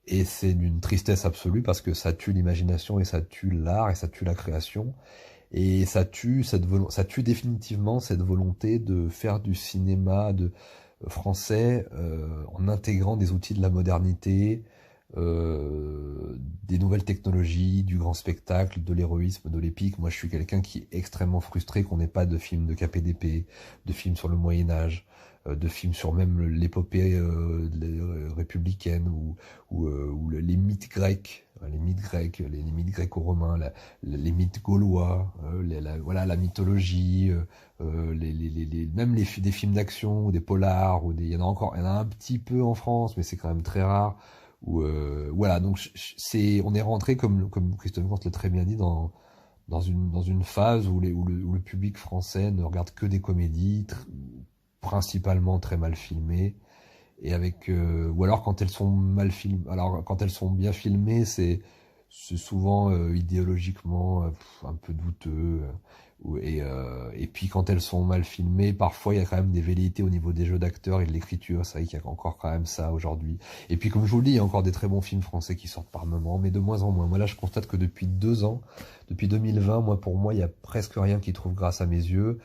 Et c'est d'une tristesse absolue parce que ça tue l'imagination et ça tue l'art et ça tue la création. Et ça tue définitivement cette volonté de faire du cinéma français en intégrant des outils de la modernité, des nouvelles technologies, du grand spectacle, de l'héroïsme, de l'épique. Moi, je suis quelqu'un qui est extrêmement frustré qu'on n'ait pas de films de KPDP, de films sur le Moyen-Âge, de films sur même l'épopée républicaine ou les mythes grecs, les mythes gréco-romains, les mythes gaulois, voilà, la mythologie, même des films d'action ou des polars, il y en a un petit peu en France, mais c'est quand même très rare. Voilà, donc on est rentré, comme Christophe Gans l'a très bien dit, dans une phase où le public français ne regarde que des comédies principalement très mal filmées, et ou alors quand elles sont mal filmées, alors quand elles sont bien filmées, c'est souvent idéologiquement un peu douteux, et puis quand elles sont mal filmées, parfois il y a quand même des velléités au niveau des jeux d'acteurs et de l'écriture. C'est vrai qu'il y a encore quand même ça aujourd'hui. Et puis comme je vous le dis, il y a encore des très bons films français qui sortent par moments, mais de moins en moins. Moi là, je constate que depuis 2 ans, depuis 2020, pour moi, il y a presque rien qui trouve grâce à mes yeux,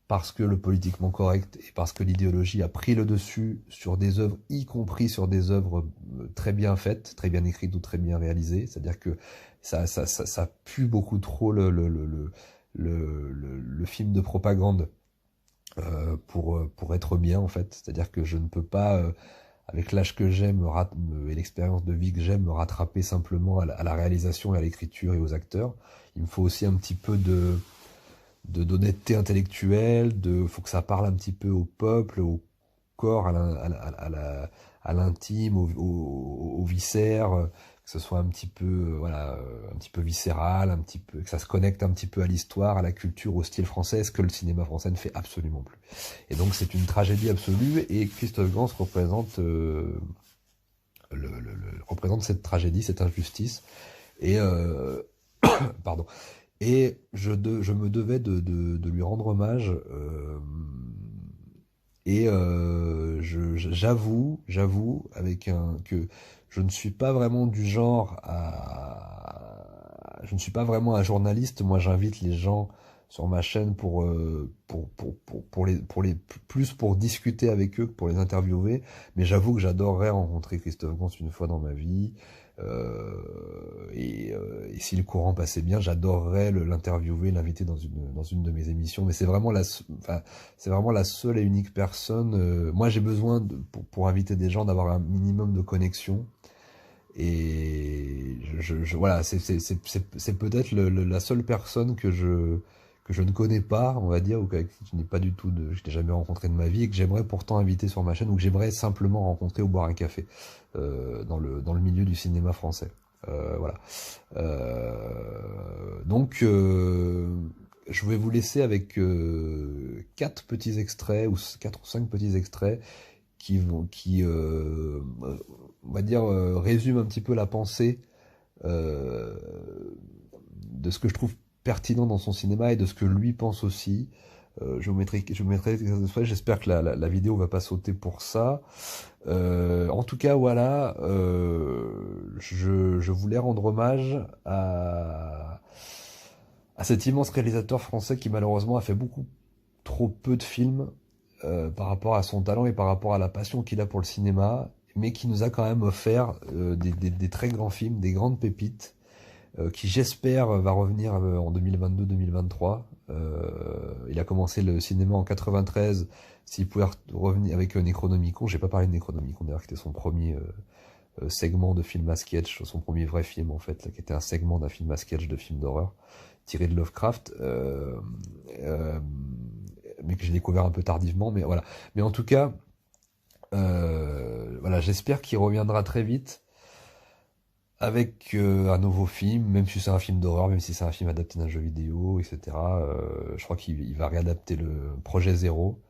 parce que le politiquement correct et parce que l'idéologie a pris le dessus sur des œuvres, y compris sur des œuvres très bien faites, très bien écrites ou très bien réalisées. C'est-à-dire que ça pue beaucoup trop le film de propagande pour être bien, en fait. C'est-à-dire que je ne peux pas, avec l'âge que j'ai et l'expérience de vie que j'ai, me rattraper simplement à la réalisation et à l'écriture et aux acteurs. Il me faut aussi un petit peu d'honnêteté intellectuelle, faut que ça parle un petit peu au peuple, au corps, à l'intime, aux viscères, que ce soit un petit peu, voilà, un petit peu viscéral, un petit peu, que ça se connecte un petit peu à l'histoire, à la culture, au style français, ce que le cinéma français ne fait absolument plus. Et donc c'est une tragédie absolue, et Christophe Gans représente, représente cette tragédie, cette injustice, et pardon. Et je me devais de lui rendre hommage. Et j'avoue que je ne suis pas vraiment du genre je ne suis pas vraiment un journaliste. Moi, j'invite les gens sur ma chaîne plus pour discuter avec eux que pour les interviewer. Mais j'avoue que j'adorerais rencontrer Christophe Gans une fois dans ma vie. Et si le courant passait bien, j'adorerais l'interviewer, l'inviter dans une de mes émissions. Mais c'est vraiment c'est vraiment la seule et unique personne. Moi, j'ai besoin pour inviter des gens d'avoir un minimum de connexion. Et voilà, c'est peut-être la seule personne que je ne connais pas, on va dire, ou avec qui je n'ai pas du tout je n'ai jamais rencontré de ma vie, et que j'aimerais pourtant inviter sur ma chaîne, ou que j'aimerais simplement rencontrer ou boire un café dans le milieu du cinéma français. Voilà. Donc, je vais vous laisser avec 4 petits extraits, ou 4 ou 5 petits extraits qui on va dire, résument un petit peu la pensée de ce que je trouve pertinent dans son cinéma et de ce que lui pense aussi. Je vous mettrai, j'espère que la vidéo va pas sauter pour ça. En tout cas, voilà, je voulais rendre hommage à cet immense réalisateur français qui malheureusement a fait beaucoup trop peu de films par rapport à son talent et par rapport à la passion qu'il a pour le cinéma, mais qui nous a quand même offert des très grands films, des grandes pépites, qui j'espère va revenir en 2022-2023. Il a commencé le cinéma en 93. S'il pouvait revenir avec Necronomicon, j'ai pas parlé de Necronomicon d'ailleurs, qui était son premier segment de film à sketch, son premier vrai film en fait, là, qui était un segment d'un film à sketch de film d'horreur tiré de Lovecraft, mais que j'ai découvert un peu tardivement, mais voilà. Mais en tout cas, voilà, j'espère qu'il reviendra très vite avec un nouveau film, même si c'est un film d'horreur, même si c'est un film adapté d'un jeu vidéo, etc. Je crois qu'il va réadapter le Projet Zéro,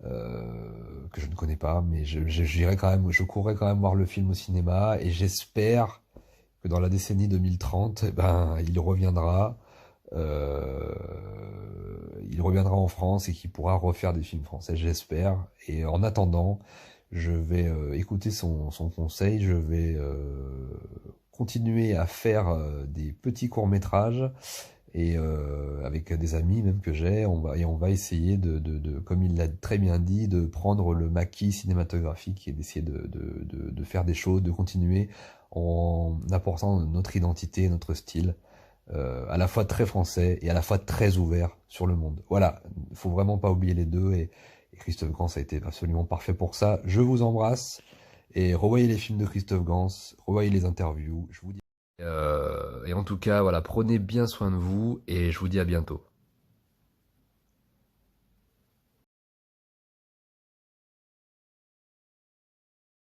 que je ne connais pas, mais je courrais quand même voir le film au cinéma, et j'espère que dans la décennie 2030, eh ben, il reviendra en France et qu'il pourra refaire des films français, j'espère. Et en attendant, je vais écouter son conseil, je vais continuer à faire des petits courts-métrages, et avec des amis même que j'ai, on va essayer comme il l'a très bien dit, de prendre le maquis cinématographique et d'essayer de faire des choses, de continuer en apportant notre identité, notre style, à la fois très français et à la fois très ouvert sur le monde. Voilà, il faut vraiment pas oublier les deux, et Christophe Gans a été absolument parfait pour ça. Je vous embrasse, et revoyez les films de Christophe Gans, revoyez les interviews, je vous dis. Et en tout cas, voilà, prenez bien soin de vous, et je vous dis à bientôt.